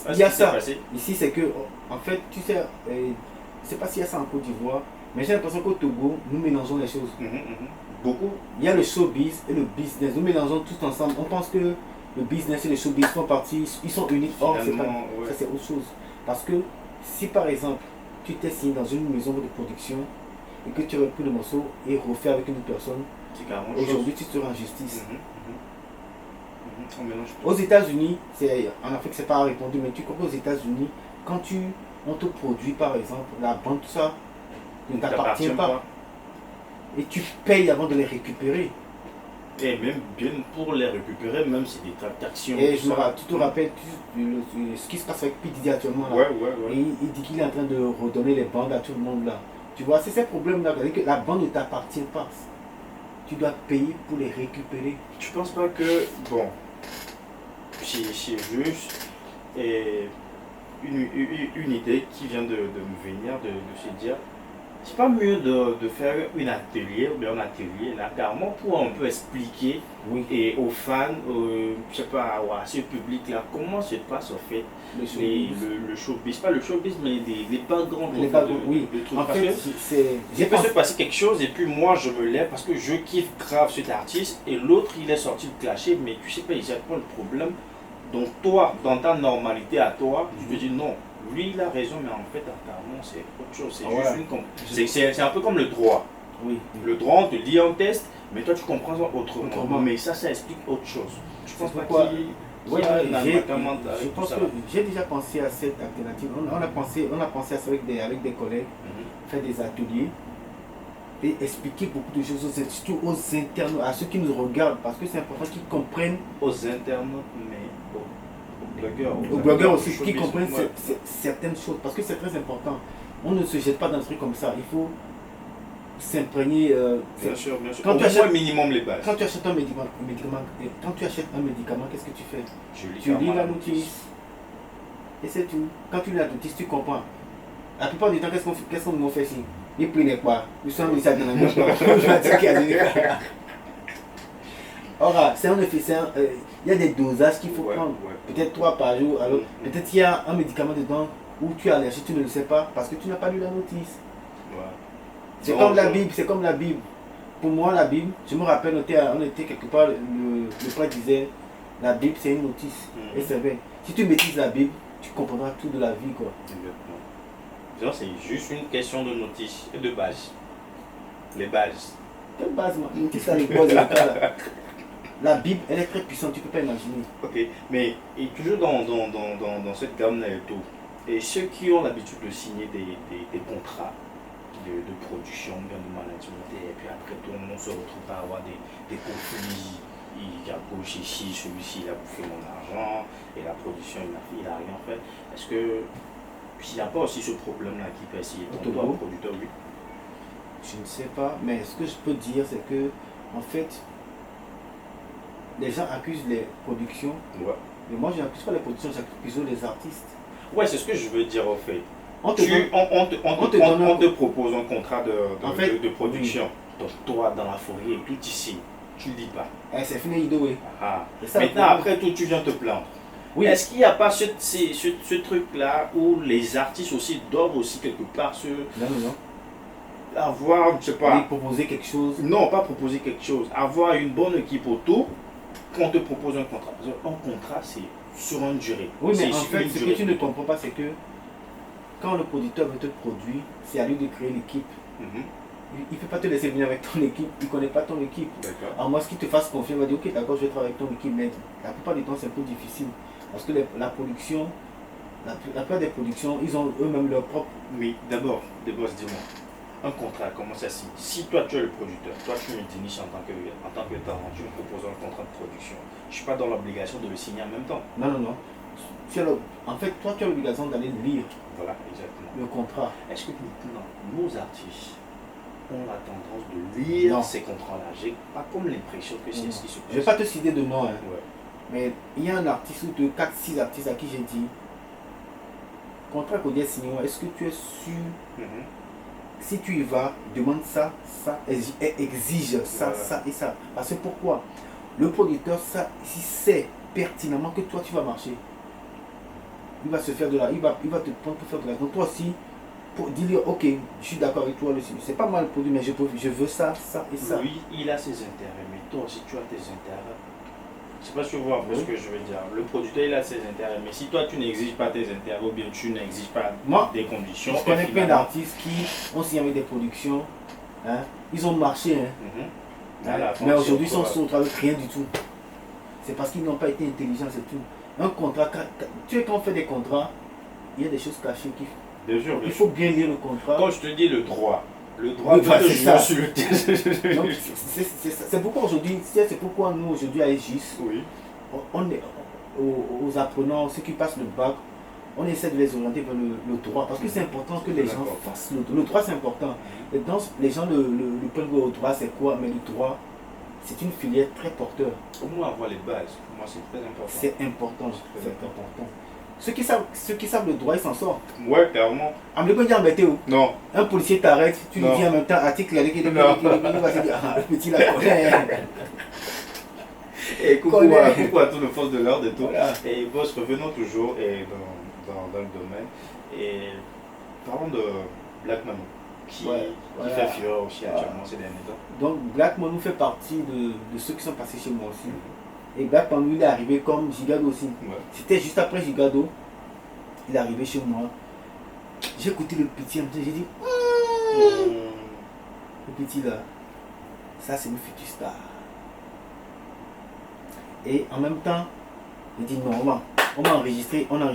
il y a ça. Ici, c'est que, en fait, tu sais, je ne sais pas s'il y a ça en Côte d'Ivoire, Mais j'ai l'impression qu'au Togo, nous mélangeons les choses. Beaucoup. Il y a le showbiz et le business. Nous mélangeons tout ensemble. On pense que le business et le showbiz font partie, ils sont unis. Or, c'est pas, ça c'est autre chose. Parce que si par exemple, tu t'es signé dans une maison de production et que tu aurais pris le morceau et refait avec une autre personne, aujourd'hui tu seras en justice. Aux États-Unis, en Afrique c'est pas répondu, mais tu comprends, aux États-Unis, quand on te produit par exemple la bande, tout ça ne t'appartient pas. Et tu payes avant de les récupérer. Et même bien pour les récupérer, même si des transactions. Et tu te rappelles ce qui se passe avec P. Diddy actuellement là. Ouais. Et il dit qu'il est en train de redonner les bandes à tout le monde là. Tu vois, c'est ces problèmes-là. Que la bande ne t'appartient pas. Tu dois payer pour les récupérer. Tu penses pas que, bon, c'est juste une idée qui vient de me venir, de se dire, c'est pas mieux de faire un atelier là, carrément pour un peu expliquer et aux fans, je sais pas, à ce public là, comment se passe en fait le showbiz, pas le showbiz, mais les backgrounds de trucs. En fait, il peut se passer quelque chose et puis moi je me lève parce que je kiffe grave cet artiste et l'autre il est sorti de clasher, mais tu sais pas exactement le problème. Donc toi, dans ta normalité à toi, je te dis non. Lui, il a raison, mais en fait, apparemment, c'est autre chose. C'est un peu comme le droit. Le droit, on te lit en test, mais toi, tu comprends ça autrement. Mais ça explique autre chose. Je pense pas je pense que j'ai déjà pensé à cette alternative. On a pensé à ça avec des collègues, faire des ateliers et expliquer beaucoup de choses, surtout aux internes, à ceux qui nous regardent, parce que c'est important qu'ils comprennent. Aux internes, mais aux blogueurs aussi, qui comprennent certaines choses, parce que c'est très important. On ne se jette pas dans un truc comme ça, il faut s'imprégner. Bien sûr. Quand tu achètes minimum les bases. Quand tu achètes un médicament, qu'est-ce que tu fais? Tu lis la notice. Et c'est tout. Quand tu lis la notice, tu comprends. La plupart du temps, qu'est-ce qu'on nous fait ici? Ils prennent quoi? Nous sommes ici dans la même Or, c'est un effet, il y a des dosages qu'il faut prendre. Peut-être 3 par jour. Alors, peut-être il y a un médicament dedans où tu es allergique, tu ne le sais pas parce que tu n'as pas lu la notice. C'est comme la Bible, c'est comme la Bible. Pour moi, la Bible, je me rappelle, on était quelque part, le prêtre disait, la Bible c'est une notice. Et c'est vrai. Si tu maîtrises la Bible, tu comprendras tout de la vie, quoi. Exactement. C'est juste une question de notice et de base. Les bases. Quelle base, moi? Notice, ça les bases, la Bible, elle est très puissante, tu ne peux pas imaginer. Ok, mais et toujours dans cette gamme-là et tout, et ceux qui ont l'habitude de signer des contrats de production, bien de management, et puis après tout le monde se retrouve à avoir des conflits, il a gauche ici, celui-ci il a bouffé mon argent, et la production il a rien fait. Est-ce que il n'y a pas aussi ce problème-là qui peut essayer pour toi, producteur, oui? Je ne sais pas, mais ce que je peux dire, c'est que, en fait, les gens accusent les productions, mais moi je n'accuse pas les productions, j'accuse les artistes. Ouais, c'est ce que je veux dire en fait. On te propose un contrat de production. Donc toi, dans la forêt, tout ici, tu ne lis pas. C'est fini, oui. Maintenant, après tout, tu viens te plaindre. Oui. Est-ce qu'il n'y a pas ce truc-là où les artistes aussi doivent aussi quelque part avoir, je sais pas... proposer quelque chose? Non, pas proposer quelque chose. Avoir une bonne équipe autour. Quand on te propose un contrat, un contrat c'est sur une durée. Oui, mais en fait, ce que tu ne comprends pas, c'est que quand le producteur veut te produire, c'est à lui de créer l'équipe. Il ne peut pas te laisser venir avec ton équipe, il ne connaît pas ton équipe. À moins qu'il te fasse confiance, il va dire ok, d'accord, je vais travailler avec ton équipe, mais la plupart du temps c'est un peu difficile. Parce que la production, la plupart des productions, ils ont eux-mêmes leur propre. Oui, d'abord, dis-moi. Un contrat, comment ça signe? Si toi tu es le producteur, toi tu me déniches en tant que talent, tu me proposes un contrat de production, je ne suis pas dans l'obligation de le signer en même temps. Non. En fait, toi tu as l'obligation d'aller lire le contrat. Est-ce que maintenant, nos artistes ont la tendance de lire ces contrats-là? J'ai pas comme l'impression que c'est ce qui se passe. Je ne vais pas te citer de nom, mais il y a un artiste ou 4-6 artistes à qui j'ai dit, contrat qu'on dit signé, est-ce que tu es sûr? Si tu y vas, demande ça, exige ça et ça. Parce que pourquoi? Le producteur, s'il sait pertinemment que toi tu vas marcher, il va se faire de la, il va te prendre pour faire de la. Donc toi aussi, pour dire, ok, je suis d'accord avec toi, c'est pas mal le produit, mais je veux ça, ça et ça. Lui, il a ses intérêts, mais toi aussi tu as tes intérêts. Je sais pas si tu vois un peu ce que je veux dire. Le producteur, il a ses intérêts, mais si toi tu n'exiges pas tes intérêts ou bien tu n'exiges pas des conditions. Je connais plein d'artistes qui ont signé avec des productions, hein, ils ont marché, hein, mais aujourd'hui ils sont sur avec rien du tout. C'est parce qu'ils n'ont pas été intelligents, c'est tout. Un contrat, tu sais, quand on fait des contrats, il y a des choses cachées qui. Bien sûr, il faut bien lire le contrat. Quand je te dis le droit oui, c'est ça. C'est pourquoi aujourd'hui, c'est pourquoi nous aujourd'hui à Aegis, oui. on est aux apprenants, ceux qui passent le bac, on essaie de les orienter vers le droit, parce que c'est important que les gens fassent le droit. Le droit c'est important. Et donc les gens le prennent au droit, c'est quoi? Mais le droit, c'est une filière très porteur. Au moins avoir les bases, pour moi c'est très important. C'est important, c'est important. Ceux qui savent le droit, ils s'en sortent. Ouais, clairement. Non. Un policier t'arrête, tu lui dis en même temps, article avec il va se dire, ah, le petit la connaît. Et coucou à tous les forces de l'ordre et tout. Voilà. Et boss, revenons toujours dans le domaine. Et parlons de Black Manu, qui fait fureur aussi actuellement ces derniers temps. Donc Black Manu fait partie de ceux qui sont passés chez moi aussi. Et Black Manu, il est arrivé comme Gigado aussi. Ouais. C'était juste après Gigado. Il est arrivé chez moi. J'ai écouté le petit, j'ai dit, le petit là, ça c'est le futur star. Et en même temps, il dit non, on va enregistrer, on a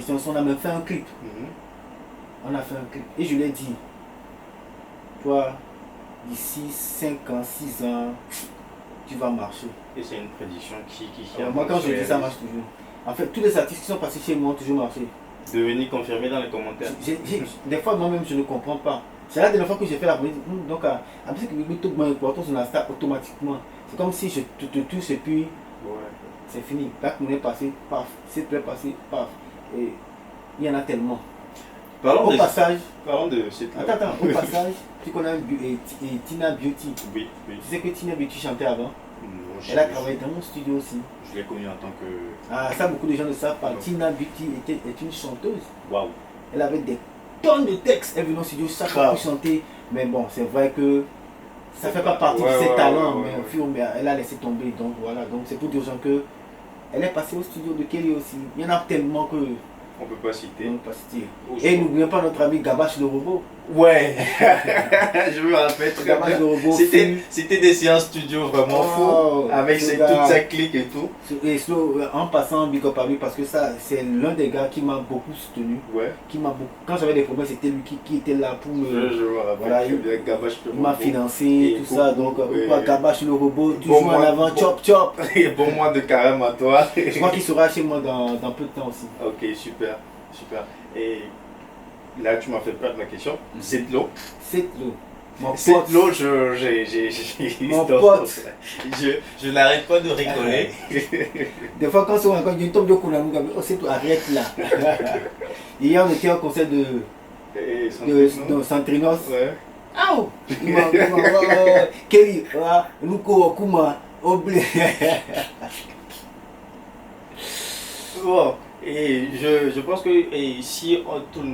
même fait un clip. On a fait un clip. Et je lui ai dit, toi, d'ici 5 ans, 6 ans, tu vas marcher. Et c'est une prédiction qui moi quand je dis ça marche toujours. En fait, tous les artistes qui sont passés chez moi ont toujours marché. Devenir confirmé dans les commentaires. Des fois moi-même je ne comprends pas. C'est la dernière fois que j'ai fait la politique. Donc après que YouTube m'a important sur la star automatiquement. C'est comme si je te touche et puis c'est fini. Là qu'on est passé, paf, c'est très passé, paf. Et il y en a tellement. Parlons au passage. Parlons de cette. Attends, au passage, tu connais Tina Beauty. Oui. Tu sais que Tina Beauty chantait avant. Elle a travaillé dans mon studio aussi. Je l'ai connue en tant que. Ah, ça, beaucoup de gens ne savent pas. Tina Beauty est une chanteuse. Waouh. Elle avait des tonnes de textes. Elle venait au studio chaque fois pour chanter. Mais bon, c'est vrai que ça ne fait pas partie de ses talents. Mais au fur et à mesure, elle a laissé tomber. Donc voilà. Donc c'est pour dire aux gens que elle est passée au studio de Kelly aussi. Il y en a tellement que. On peut pas citer. Et n'oublions pas notre ami Gabache le robot. Ouais. Je me rappelle très bien. C'était des séances studio vraiment fous. Avec toute sa clique et tout. Et en passant big up à lui parce que ça c'est l'un des gars qui m'a beaucoup soutenu. Ouais. Quand j'avais des problèmes, c'était lui qui était là pour me. Je me rappelle. Voilà, il m'a financé, tout ça. Donc Gabache le robot, toujours en avant, chop. Bon mois de carême à toi. Je crois qu'il sera chez moi dans peu de temps aussi. Ok, super. Et là, tu m'as fait perdre ma question. Zetlo. Mon pote. Zetlo, mon pote. Je n'arrête pas de rigoler. Des fois, quand on dit tombe de Kounanou, c'est tout, arrête là. Hier, on était au concert de Santrinos. Ouais. Ah, Kelly, Luko, Kuma, Oblé. Bon. Et je pense que si tout le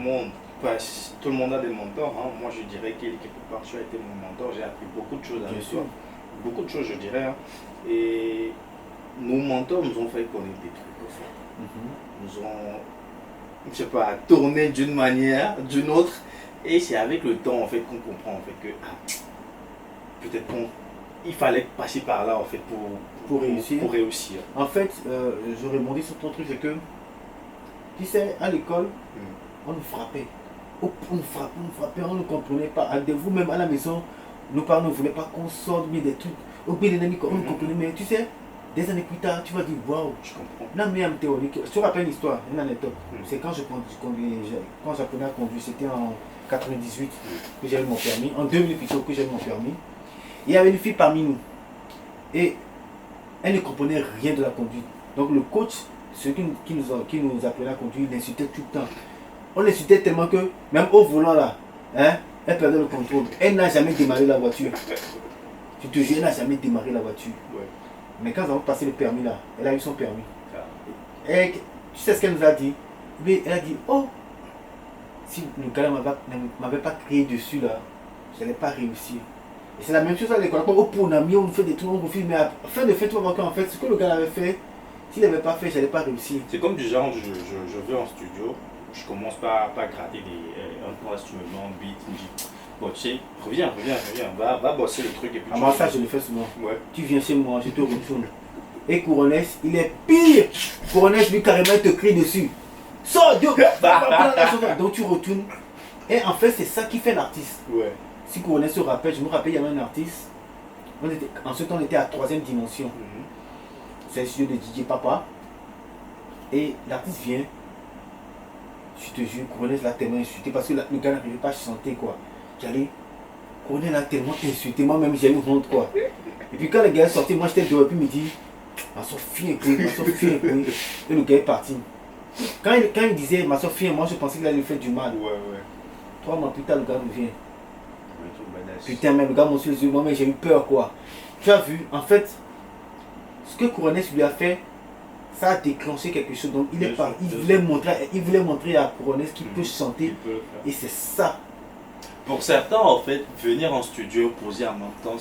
monde a des mentors, moi je dirais que quelque part tu as été mon mentor, j'ai appris beaucoup de choses avec toi. Beaucoup de choses je dirais. Et nos mentors nous ont fait connaître des trucs au fait. Nous ont, je sais pas, tourné d'une manière, d'une autre. Et c'est avec le temps en fait qu'on comprend en fait que peut-être qu'il fallait passer par là en fait pour réussir. En fait, je rebondis sur ton truc, c'est que tu sais, à l'école, on nous frappait. On nous frappait, on ne comprenait pas. Vous-même à la maison, nos parents ne voulaient pas qu'on sorte bien des trucs. On ne comprenait, mais tu sais, des années plus tard, tu vas dire waouh, je comprends. La meilleure théorie, je te rappelle une histoire, une anecdote. C'est quand j'apprenais à conduire, c'était en 98 que j'ai eu mon permis, en 2000 plutôt que j'ai eu mon permis. Il y avait une fille parmi nous et elle ne comprenait rien de la conduite. Donc le coach, ceux qui nous apprenaient à conduire, il l'insultait tout le temps. On l'insultait tellement que, même au volant là, elle perdait le contrôle. Elle n'a jamais démarré la voiture. Tu te jure, elle n'a jamais démarré la voiture. Ouais. Mais quand nous avons passé le permis là, elle a eu son permis. Et tu sais ce qu'elle nous a dit? Elle a dit, oh, si le gars ne m'avait pas crié dessus là, je n'allais pas réussir. Et c'est la même chose à l'école. Au pour un ami, on fait des trucs, on refuse, mais à la fin de fait, tu vas voir qu'en fait, ce que le gars avait fait, s'il n'avait pas fait, je n'allais pas réussir. C'est comme du genre, je vais en studio, je commence par gratter un point, si tu me mets en beat, tu me dis, bon, tu sais, reviens, va bosser le truc et puis Ah, moi, ça, je le fais souvent. Ouais. Tu viens chez moi, je te retourne. Et Couronès, il est pire. Couronès, lui, carrément, il te crie dessus. Sors, Dieu, donc tu retournes. Et en fait, c'est ça qui fait l'artiste. Ouais. Si Couronès se rappelle, je me rappelle, il y avait un artiste. En ce temps, on était à 3e dimension. C'est le studio de DJ Papa. Et l'artiste vient. Je te jure, Couronès l'a tellement insulté parce que le gars n'arrivait pas à chanter, quoi. J'allais. Couronès l'a tellement insulté. Moi-même, j'ai eu honte, quoi. Et puis quand le gars est sorti, moi j'étais dehors, et puis il me dit, ma soeur fille, et le gars est parti. Quand il disait ma soeur fille, moi je pensais qu'il allait lui faire du mal. Ouais. 3 mois plus tard, le gars revient. Putain, mais le gars m'a sur les yeux, moi mais j'ai eu peur, quoi. Tu as vu, en fait, ce que Couronès lui a fait, ça a déclenché quelque chose. Donc il voulait montrer à Couronès qu'il peut chanter. Et c'est ça. Pour certains, en fait, venir en studio, poser en même temps,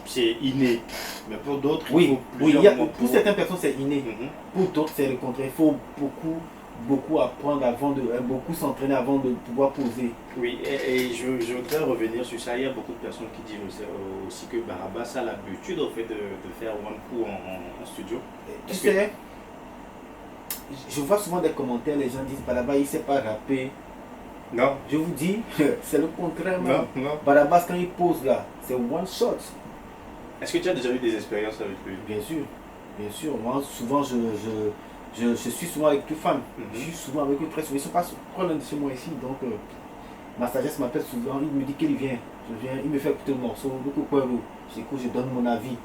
c'est inné. Mais pour d'autres, pour certaines personnes, c'est inné. Pour d'autres, c'est le contraire. Il faut beaucoup apprendre avant beaucoup s'entraîner avant de pouvoir poser. Oui, et je voudrais revenir sur ça. Il y a beaucoup de personnes qui disent aussi que Barabas a l'habitude en fait, de faire one coup en studio. Tu sais, je vois souvent des commentaires, les gens disent Barabas il ne sait pas rapper. Non. Je vous dis, c'est le contraire. Non. Barabas, quand il pose là, c'est one shot. Est-ce que tu as déjà eu des expériences avec lui? Bien sûr. Moi, souvent, je suis souvent avec toute femme. Je suis souvent avec eux, très souvent. Ils ne sont pas loin de chez moi ici. Donc, ma sagesse m'appelle souvent. Il me dit qu'il vient. Je viens, il me fait écouter le morceau. J'écoute, je donne mon avis.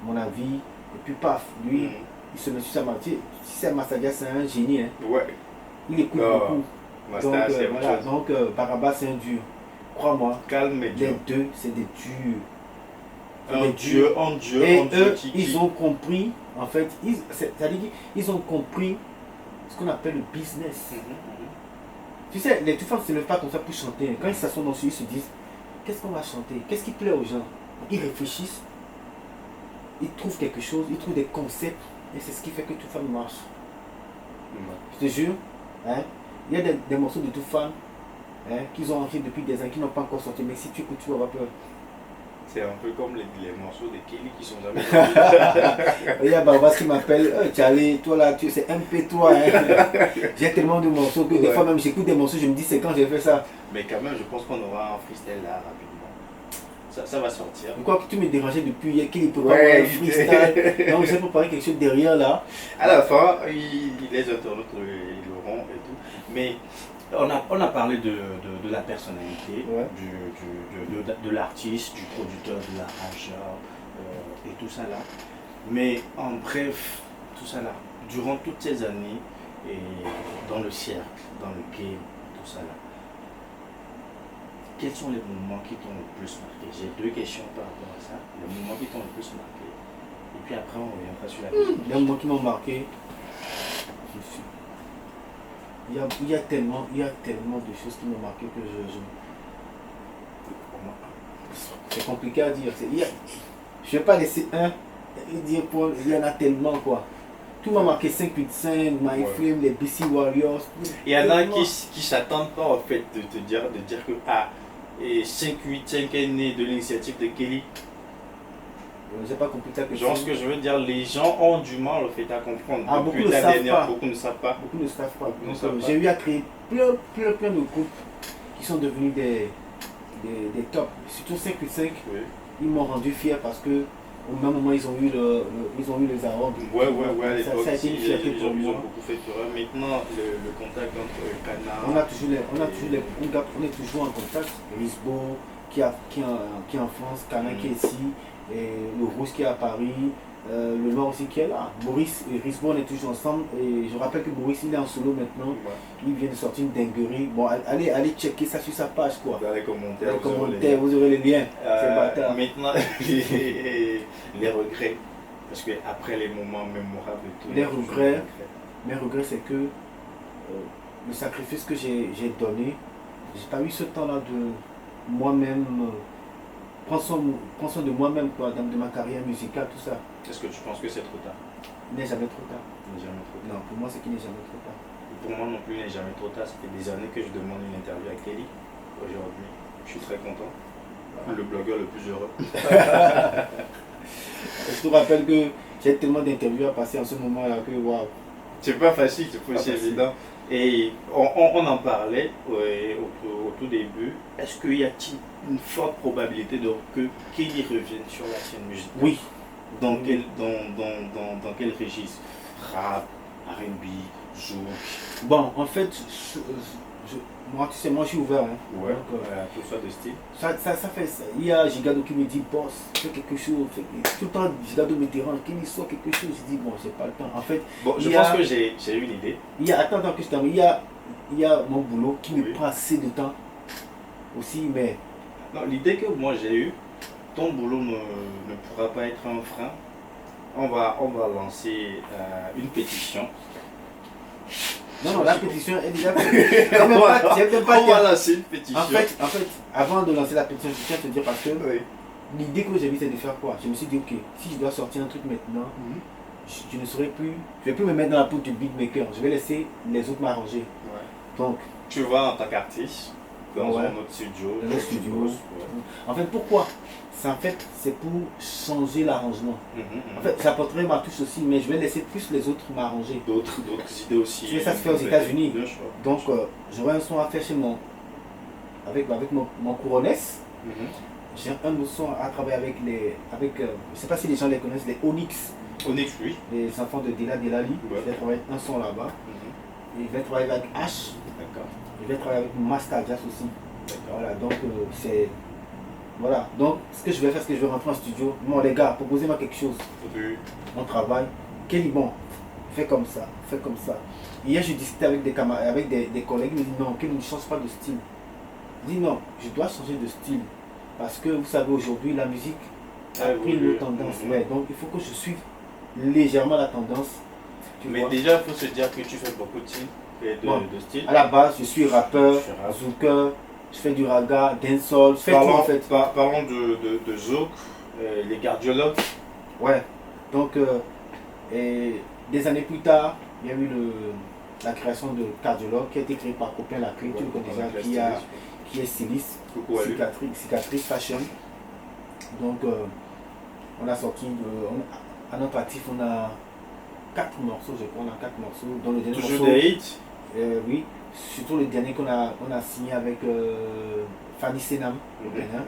Et puis, paf, lui, il se met sur sa matière. Si c'est ma sagesse, c'est un génie. Hein. Ouais. Il écoute beaucoup. Donc, Barabas, c'est un dur. Crois-moi. Calme et dur. Les deux, c'est des durs. Un dieu. Et eux, ils ont compris, en fait, ils ont compris ce qu'on appelle le business. Tu sais, les femmes ne se lèvent pas comme ça pour chanter. Quand ils s'assoient dans ce ils se disent, qu'est-ce qu'on va chanter? Qu'est-ce qui plaît aux gens? Ils réfléchissent, ils trouvent quelque chose, ils trouvent des concepts, et c'est ce qui fait que toute femme marche. Je te jure, hein, il y a des morceaux de toute femme qu'ils ont enregistrés depuis des années, qui n'ont pas encore sorti, mais si tu écoutes, tu vas avoir peur. C'est un peu comme les morceaux de Kelly qui sont jamais. Il y a Barbas qui m'appelle, Charlie, toi là, c'est MP3. Hein. J'ai tellement de morceaux que des fois même j'écoute des morceaux, je me dis c'est quand j'ai fait ça. Mais quand même, je pense qu'on aura un freestyle là rapidement. Ça va sortir. Pourquoi que tu me dérangeais depuis hier qu'il peut pas avoir un freestyle? Donc j'ai préparé quelque chose derrière là. À la fin, les internautes ils l'auront et tout. Mais on a parlé de la personnalité, de l'artiste, du producteur, de l'arrangeur et tout ça là. Mais en bref, tout ça là, durant toutes ces années, et dans le cercle, dans le game, tout ça là, quels sont les moments qui t'ont le plus marqué? J'ai 2 questions par rapport à ça. Les moments qui t'ont le plus marqué. Et puis après, on reviendra sur la question. Les moments qui m'ont marqué, il y a tellement de choses qui m'ont marqué que c'est compliqué à dire. Je ne vais pas laisser un et dire il y en a tellement quoi. Tout m'a marqué 585, My Flame, les BC Warriors. Il y en a qui s'attendent pas en fait de dire que 585 est né de l'initiative de Kelly. J'ai pas compris ça. Genre ce que je veux dire, les gens ont du mal au fait à comprendre. Beaucoup ne savent pas. J'ai eu à créer plein de groupes qui sont devenus des tops. Surtout 585, ils m'ont rendu fier parce que au même moment ils ont eu les arabes. Ça a été une fierté pour moi. Ils ont beaucoup fait peur. Maintenant le contact entre Cana. On est toujours en contact. Risbo qui est en France, Cana qui est ici. Et le Rouge qui est à Paris, le Noir aussi qui est là. Boris et Risbo, on est toujours ensemble. Et je rappelle que Boris, il est en solo maintenant. Il vient de sortir une dinguerie. Bon, allez checker ça sur sa page, quoi. Dans les commentaires, vous aurez les liens. Maintenant, les regrets. Parce que après les moments mémorables et tout. Mes regrets, c'est que le sacrifice que j'ai donné, j'ai pas eu ce temps-là de moi-même, prendre soin de moi-même, quoi, de ma carrière musicale, tout ça. Est-ce que tu penses que c'est trop tard? Il n'est jamais trop tard. Il n'est jamais trop tard. Non, pour moi, c'est qu'il n'est jamais trop tard. Pour moi non plus, il n'est jamais trop tard. Ça fait des années que je demande une interview à Kelly. Aujourd'hui, je suis très content. Le blogueur le plus heureux. Je te rappelle que j'ai tellement d'interviews à passer en ce moment-là que waouh. C'est pas facile, c'est pas aussi évident. Et on en parlait au tout début. Est-ce qu'il y a une forte probabilité que Kelly revienne sur la scène musicale? Oui. Dans quel registre? Rap, R&B, zouk? Bon, en fait, moi, tu sais, moi, je suis ouvert. Hein. Ouais, donc, tout ça de style. Ça fait ça. Il y a Gigado qui me dit, boss, fais quelque chose. Tout le temps, Gigado me dérange, qu'il soit quelque chose. Je dis, bon, j'ai pas le temps. En fait, bon, je pense que j'ai eu l'idée. Attends que je termine. Il y a mon boulot qui me prend assez de temps aussi, mais. Non, l'idée que moi j'ai eue, ton boulot ne pourra pas être un frein. On va lancer une pétition. Non, la pétition est déjà faite. On va lancer une pétition. En fait, avant de lancer la pétition, je tiens à te dire parce que l'idée que j'ai eue, c'est de faire quoi? Je me suis dit, ok, si je dois sortir un truc maintenant, je ne saurais plus, je vais plus me mettre dans la peau du beatmaker. Je vais laisser les autres m'arranger. Donc, tu vas en tant qu'artiste dans un autre studio. Dans un studio. En fait, pourquoi? En fait, c'est pour changer l'arrangement. En fait, j'apporterai ma touche aussi, mais je vais laisser plus les autres m'arranger. D'autres idées aussi. Tu sais, ça se fait aux États-Unis. Donc, j'aurai un son à faire chez avec mon couronnesse. J'ai un autre son à travailler avec je ne sais pas si les gens les connaissent, les Onyx. Onyx, oui. Les enfants de Dela Delali. Je vais travailler un son là-bas. Et je vais travailler avec H. D'accord. Je vais travailler avec Master Jazz aussi. Voilà, donc c'est. Voilà, donc ce que je vais faire, c'est que je vais rentrer en studio. Bon, les gars, proposez-moi quelque chose. On travaille. Kelly, bon, fais comme ça, fais comme ça. Hier, je discutais avec des camarades, avec des collègues, ils me disent non, Kelly ne change pas de style. Je dis non, je dois changer de style. Parce que vous savez, aujourd'hui, la musique a pris une tendance. Ouais, donc il faut que je suive légèrement la tendance. Mais déjà, il faut se dire que tu fais beaucoup de styles. À la base, je suis rappeur, zouker. Je fais du raga, dancehall, je fais tout en fait. Parlons de zouk, les cardiologues. Ouais, donc des années plus tard, il y a eu la création de cardiologue qui a été créé par Copain Lacré, tu le connais déjà, qui est styliste, cicatrice fashion. Donc on a sorti, à notre actif, on a 4 morceaux, je crois, on a 4 morceaux. Dans le dernier toujours des hits? Oui. Surtout le dernier qu'on a signé avec Fanny Senam, au Bénin.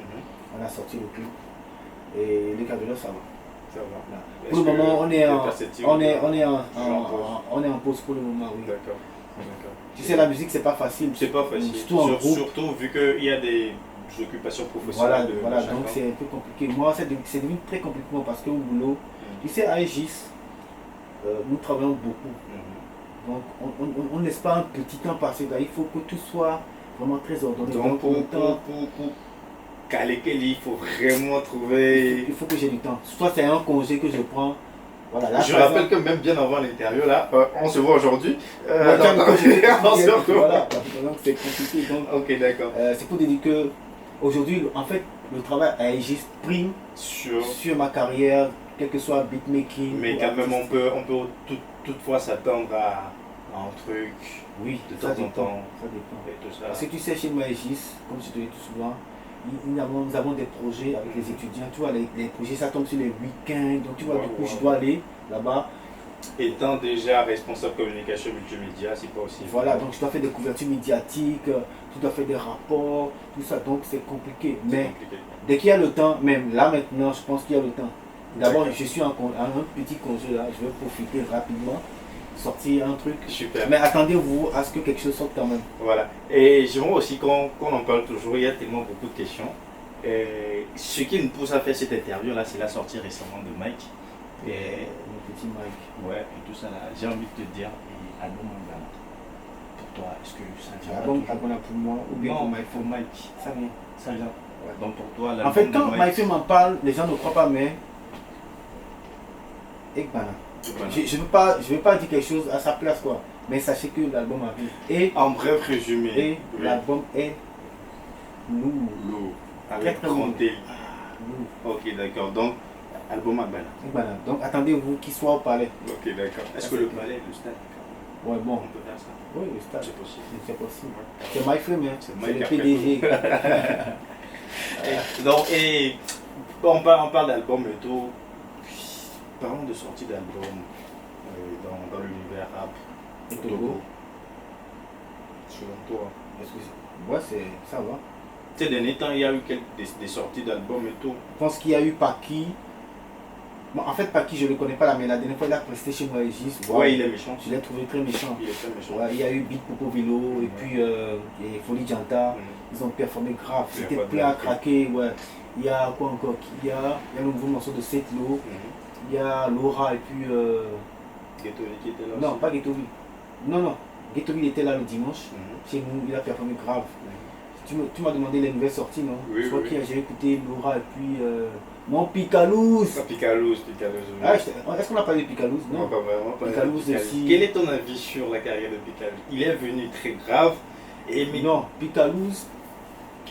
On a sorti le clip. Et les cardiologues, ça va. Ça va. Pour le moment, on est en pause pour le moment, oui. D'accord. Tu sais, la musique, c'est pas facile. C'est pas facile. Surtout vu qu'il y a des occupations professionnelles. Voilà, donc c'est un peu compliqué. Moi, c'est devenu très compliqué parce que au boulot, tu sais, à Aegis, nous travaillons beaucoup. Donc, on ne laisse pas un petit temps passer. Il faut que tout soit vraiment très ordonné. Donc, pour caler Kelly, il faut vraiment trouver. Il faut que j'ai du temps. Soit c'est un congé que je prends. Voilà, là, je rappelle que même bien avant l'interview, là, on se voit aujourd'hui. Voilà, donc c'est compliqué. Donc, ok, d'accord. C'est pour te dire que aujourd'hui, en fait, le travail à Aegis prime sur ma carrière, quel que soit beatmaking. Mais quand même, on peut toutefois s'attendre à un truc oui, de temps en temps. Ça dépend. Et tout ça. Parce que tu sais, chez Aegis, comme je te dis tout souvent, nous avons des projets avec les étudiants. Tu vois, les projets, ça tombe sur les week-ends. Donc, tu vois, du coup, je dois aller là-bas. Étant déjà responsable communication multimédia, c'est pas aussi. Voilà, donc je dois faire des couvertures médiatiques, tu dois faire des rapports, tout ça, donc c'est compliqué. Mais dès qu'il y a le temps, même là maintenant, je pense qu'il y a le temps. D'abord, je suis en un petit congé là, je vais profiter rapidement, sortir un truc. Super. Mais attendez-vous à ce que quelque chose sorte quand même. Voilà. Et j'aimerais aussi qu'on en parle toujours, il y a tellement beaucoup de questions. Et ce qui nous pousse à faire cette interview là, c'est la sortie récemment de Mike. Et le petit Mike. Ouais, et tout ça là, j'ai envie de te dire, album Ghana. Pour toi, est-ce que ça vient album pour moi ou bien pour Mike? Ça vient. Ouais. Donc pour toi, en fait, quand Mike m'en parle, les gens ne croient pas, mais Ekbana. Je ne veux pas dire quelque chose à sa place quoi. Mais sachez que l'album arrive. Et, En bref résumé. et oui. l'album est lourd. Lourd. Très, Avec très grand lourd. T. Lourd. Ok, d'accord. Donc, album à Bala. Et voilà. Donc attendez-vous qu'il soit au palais. Ok, d'accord. Est-ce que le palais, le stade, Ouais, bon. on peut faire ça? Oui, le stade. C'est possible. C'est possible. Ouais. C'est my film, hein. C'est C'est Mike le après PDG. Donc, et on parle d'album et tout. Parlons de sortie d'album dans l'univers rap. Et au Togo. Selon toi. Est-ce que ça va. Ces derniers temps, il y a eu des sorties d'albums et tout. Je pense qu'il y a eu Paki. Bon, en fait, Paki, je ne le connais pas là, mais la dernière fois, il a presté chez moi, Régis. Ouais, il est méchant. Je l'ai trouvé très méchant. Il est très méchant. Ouais, il y a eu Beat Popo Vélo et puis et Folie Janta. Ils ont performé grave. Il y a C'était pas de plein à mal. craquer. Ouais. Il y a quoi encore? Il y a le nouveau morceau de Setlo. Il y a Laura et puis. Ghetto qui était là Non, aussi. pas Ghettovi. Non. Ghettovi il était là le dimanche. Mhm. Chez nous, il a performé grave. Tu m'as demandé les nouvelles sorties, non? Oui, Je crois oui, que j'ai écouté Laura et puis. Mon Picalouz. Ah, Picalouz. Ah, est-ce qu'on a parlé de Picalouz? Non, pas vraiment. Pas Picalouz Picalouz. aussi. Quel est ton avis sur la carrière de Picalouz? Il est venu très grave. Et mais... Non, Picalouz,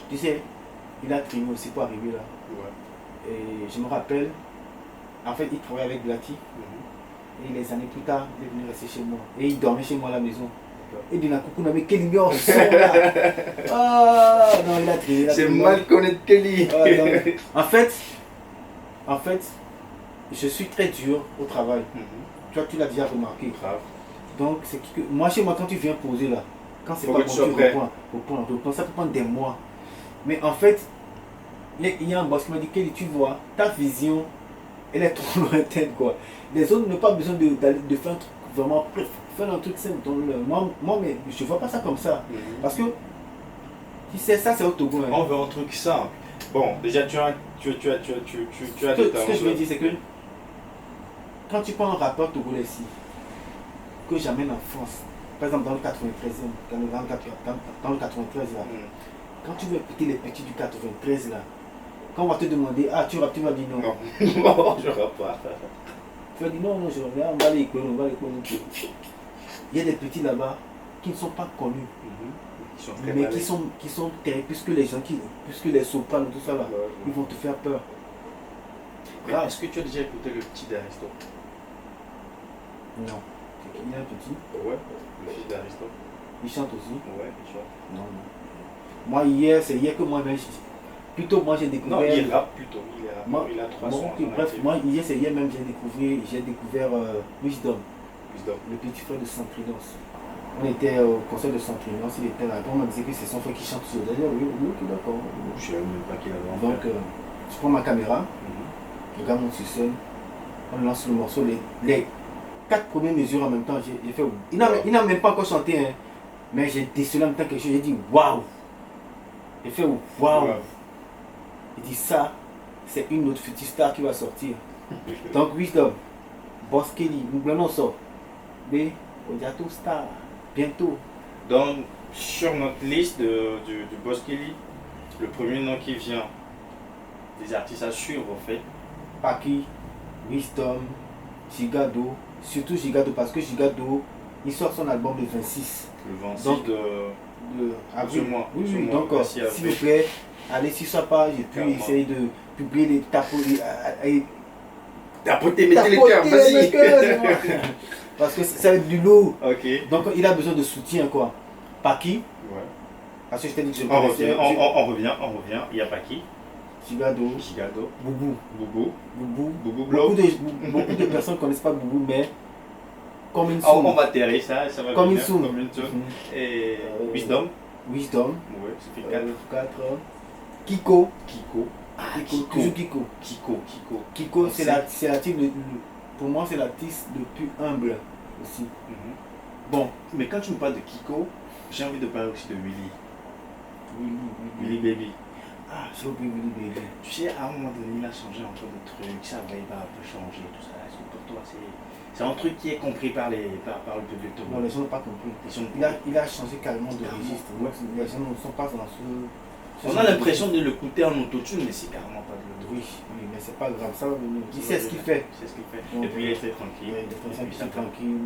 tu sais, il a trimé aussi pour arriver là. Ouais. Et je me rappelle, en fait, il travaillait avec Blati. Mhm. Et les années plus tard, il est venu rester chez moi. Et il dormait chez moi à la maison. Et d'un coup, on avait quel numéro son là. Ah non, il a trimé. C'est mal connaître Kelly. En fait, je suis très dur au travail. Tu l'as déjà remarqué. Grave. Donc, c'est que moi, chez moi, quand tu viens poser là, quand c'est Faut pas que bon, tu tu sois prêt. reprends, ça peut prendre des mois. Mais en fait, il y a un boss qui m'a dit, Kelly, tu vois, ta vision, elle est trop lointaine, quoi. Les autres n'ont pas besoin de faire un truc vraiment, faire un truc simple. Moi, mais je vois pas ça comme ça. Parce que, tu sais, ça, c'est au Togo. Hein. On veut un truc simple. Bon, déjà, tu as des Ce que je veux dire, c'est que, quand tu prends un rappeur togolais ici, que j'amène en France, par exemple dans le 93e, dans le 93 là, quand tu veux écouter les petits du 93 là, quand on va te demander, ah tu rappes, tu vas dire non. Non, non, je rappe pas. Tu vas dire non, je reviens, on va les écouter. Il y a des petits là-bas qui ne sont pas connus, Ils sont très mais balèzes. qui sont terribles, puisque les sopranos, tout ça là, ils vont te faire peur. Mais est-ce que tu as déjà écouté le petit d'Aristo? Non. Il y a un petit, Ouais, le fils d'Aristo. il chante aussi. Ouais, il chante. Non. Moi c'est hier que moi-même, plutôt moi j'ai découvert. Non, il rappe plutôt. Il rappe. Moi, Il a 3 bon, sons. ok, bref, moi hier c'est hier même j'ai découvert Wisdom, Wisdom. le petit frère de Centrinus. On était au concert de Centrinus, il était là. On m'a dit que c'est son frère qui chante sur d'ailleurs, oui, ok, d'accord. Je sais même pas qu'il avait un Donc frère. je prends ma caméra, le gars monte sur scène, on lance le morceau, les 4 premières mesures en même temps, j'ai fait. Il n'a même pas encore chanté, hein, mais j'ai décelé en même temps quelque chose, j'ai dit waouh! J'ai fait waouh! Il dit ça, c'est une autre future star qui va sortir. Donc Wisdom, Boss Kelly, nous sort. Mais Odiato Star, bientôt. Donc, sur notre liste du Boss Kelly, le premier nom qui vient des artistes à suivre, en fait. Paki, Wisdom, Gigado, surtout Gigado parce que Gigado, il sort son album le 26. Le 26 Donc, de avril. ce mois. Oui, Ce oui, mois, donc merci à s'il vous. vous plaît, allez sur sa page et puis Carrément. essayez de publier les tapoter, Tapotez, mettez les cœurs, vas-y. parce que ça va être du lourd. Ok. Donc il a besoin de soutien quoi. Paki, Ouais. parce que je t'ai dit que je On connaissais. revient. Il y a pas qui? Gigado, Gigado, Boubou. Boubou, Boubou. Boubou Blow. Beaucoup de personnes ne connaissent pas Boubou, mais comme une Ah, on somme. va terrer ça va Comme une venir, somme. comme une somme. Et Wisdom, ouais, ça fait 4. 4. Kiko, Kiko. Ah, Kiko, toujours Kiko. Kiko, c'est l'artiste, pour moi, c'est l'artiste le plus humble aussi. Bon, mais quand tu me parles de Kiko, j'ai envie de parler aussi de Willy. Willy Baby. Ah, j'ai oublié Willy Baby. Tu sais, à un moment donné, il a changé un peu de truc, ça va, il va un peu changer, tout ça. Est-ce que pour toi, c'est un truc qui est compris par le public? Non, les gens n'ont pas compris. Il a changé carrément de registre. Les gens ne sont pas dans ce. On a l'impression de l'écouter en autotune, mais c'est carrément pas de l'autotune. Oui, mais c'est pas grave, ça va venir. Il sait ce qu'il fait. C'est ce qu'il fait. Donc, Et puis il est très tranquille. Il est Et puis, tranquille.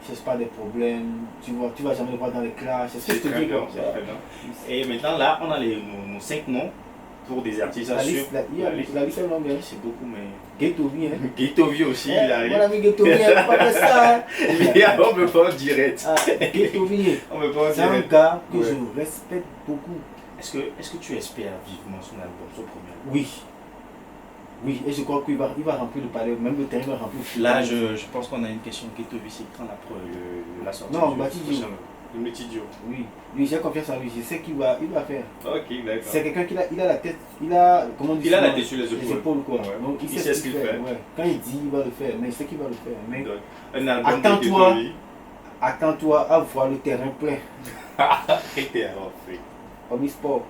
cherche pas des problèmes, tu vas jamais le voir dans les classes. C'est très bien, c'est très bien. Et maintenant, là, on a nos 5 noms pour des artistes à suivre. La liste est longue. Hein. C'est beaucoup, mais. Ghettovi, hein. Ghettovi aussi, il arrive. Mon ami Ghettovi, on peut pas faire ça. Hein. On peut pas en direct. Ghettovi, on peut pas en c'est un direct. gars que je respecte beaucoup. Est-ce que tu espères vivement son album, son premier album? Oui. Oui, et je crois qu'il va remplir le palais, même le terrain va remplir. Là, je pense qu'on a une question. Ghettovi, c'est quand la sortie non, du Batidio. Le Metidio. Oui, lui, j'ai confiance en lui, je sais qu'il va faire. Ok, d'accord. C'est quelqu'un qui a la tête, comment on dit Il a ça, la tête sur les épaules. quoi. Ouais. Donc, il sait ce qu'il fait. Ouais. Quand il dit, il va le faire, mais je sais qu'il va le faire. Mais donc, un album de Ghettovi. Attends-toi à voir le terrain plein. Omnisport.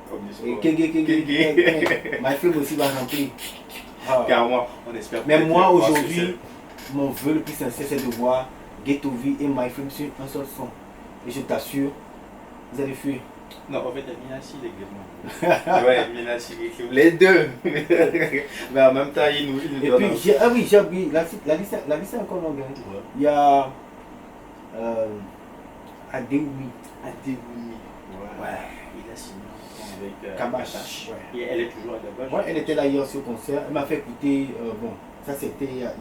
Et Kege. Ma film aussi va remplir. Car moi, on espère. Mais moi, aujourd'hui, mon vœu le plus sincère, c'est de voir Ghettovi et My Film sur un seul son. Et je t'assure, vous allez fuir. Non, en fait, Minassi, les ouais, Minassi, les deux. Mais en même temps, il nous et puis, j'ai oublié, la liste est encore longue. Hein. Ouais. Il y a Adeoumi. Ouais, il a signé avec Kabash. Ouais. Et elle est toujours à Kabash. Ouais, elle était là hier sur concert. Elle m'a fait écouter, bon, ça c'était il y a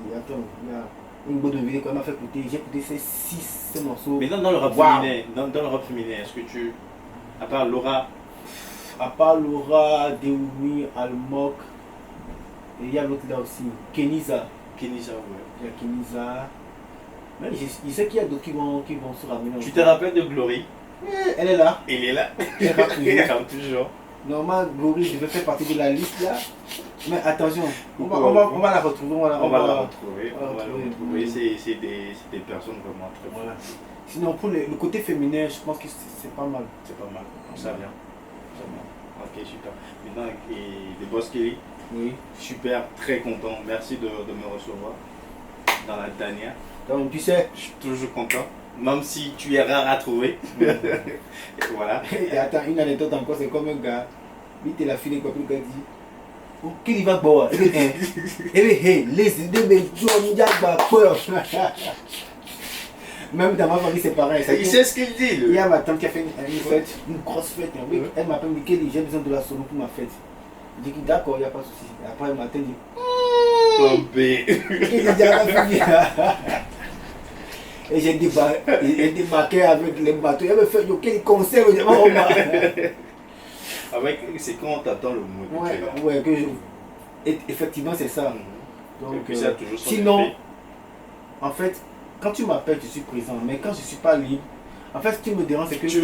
une bonne vidéo qu'elle m'a fait écouter. J'ai écouté ces morceaux. Mais dans le rap féminin, dans le rap féminin, est-ce que tu, à part Laura, Deoumi, Almok, et il y a l'autre là aussi, Kenisa. Ouais. Il y a Kenisa. Mais je sais qu'il y a d'autres qui vont se ramener. Tu te rappelles de Glory? Elle est là. Elle est là. Elle rappe toujours. Normalement, Glory devait faire partie de la liste là. Mais attention, on va la retrouver. On va la retrouver. C'est des personnes vraiment très voilà. Sinon, pour le côté féminin, je pense que c'est pas mal. C'est pas mal. Ça vient. Ok, super. Maintenant, les Boss Kelly. Oui. Super, très content. Merci de me recevoir dans la dernière. Donc, tu sais, je suis toujours content. Même si tu es rare à trouver. Voilà. Et attends, une anecdote encore, c'est comme un gars. Lui, t'es la fille quoi, le gars dit. Oh, qu'il va boire. Et hey, les idées, mais même dans ma famille, c'est pareil. Il sait ce qu'il dit. Il y a ma tante qui a fait une fête, une grosse fête. Elle m'appelle Mickey, j'ai besoin de la solo pour ma fête. Je dis d'accord, il n'y a pas de souci. Après, elle m'attend, Tombé. Et j'ai débarqué avec les bateaux. Elle me fait quel concert. C'est quand on t'attend le mot. Ouais, effectivement, c'est ça. Donc, et puis ça a toujours son sinon, effet. En fait, quand tu m'appelles, je suis présent. Mais quand je ne suis pas libre, en fait, ce qui me dérange, c'est que. Tu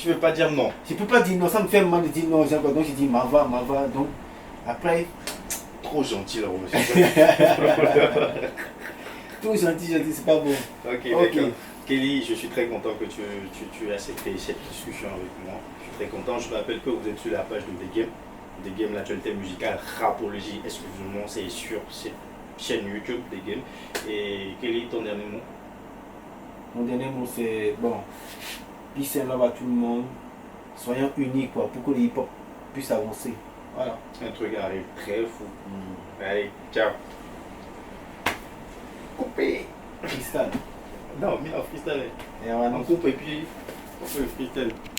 veux pas dire non. Je ne peux pas dire non, ça me fait mal de dire non. Donc, je dis m'ava. Donc, après. Trop gentil, là, Tout gentil, c'est pas bon. Ok, d'accord. Kelly, je suis très content que tu aies accepté cette discussion avec moi. Je suis très content. Je rappelle que vous êtes sur la page de The Game. The Game, l'actualité musicale, rapologie exclusivement, c'est sur cette chaîne YouTube The Game. Et Kelly, ton dernier mot? Mon dernier mot, c'est bon. Peace and love à tout le monde. Soyons unis quoi, pour que le hip-hop puisse avancer. Voilà. Un truc arrive très fou. Allez, ciao. Coupé. Freestyle. Non, mais en freestyle. Et voilà. On coupe et puis on fait le freestyle.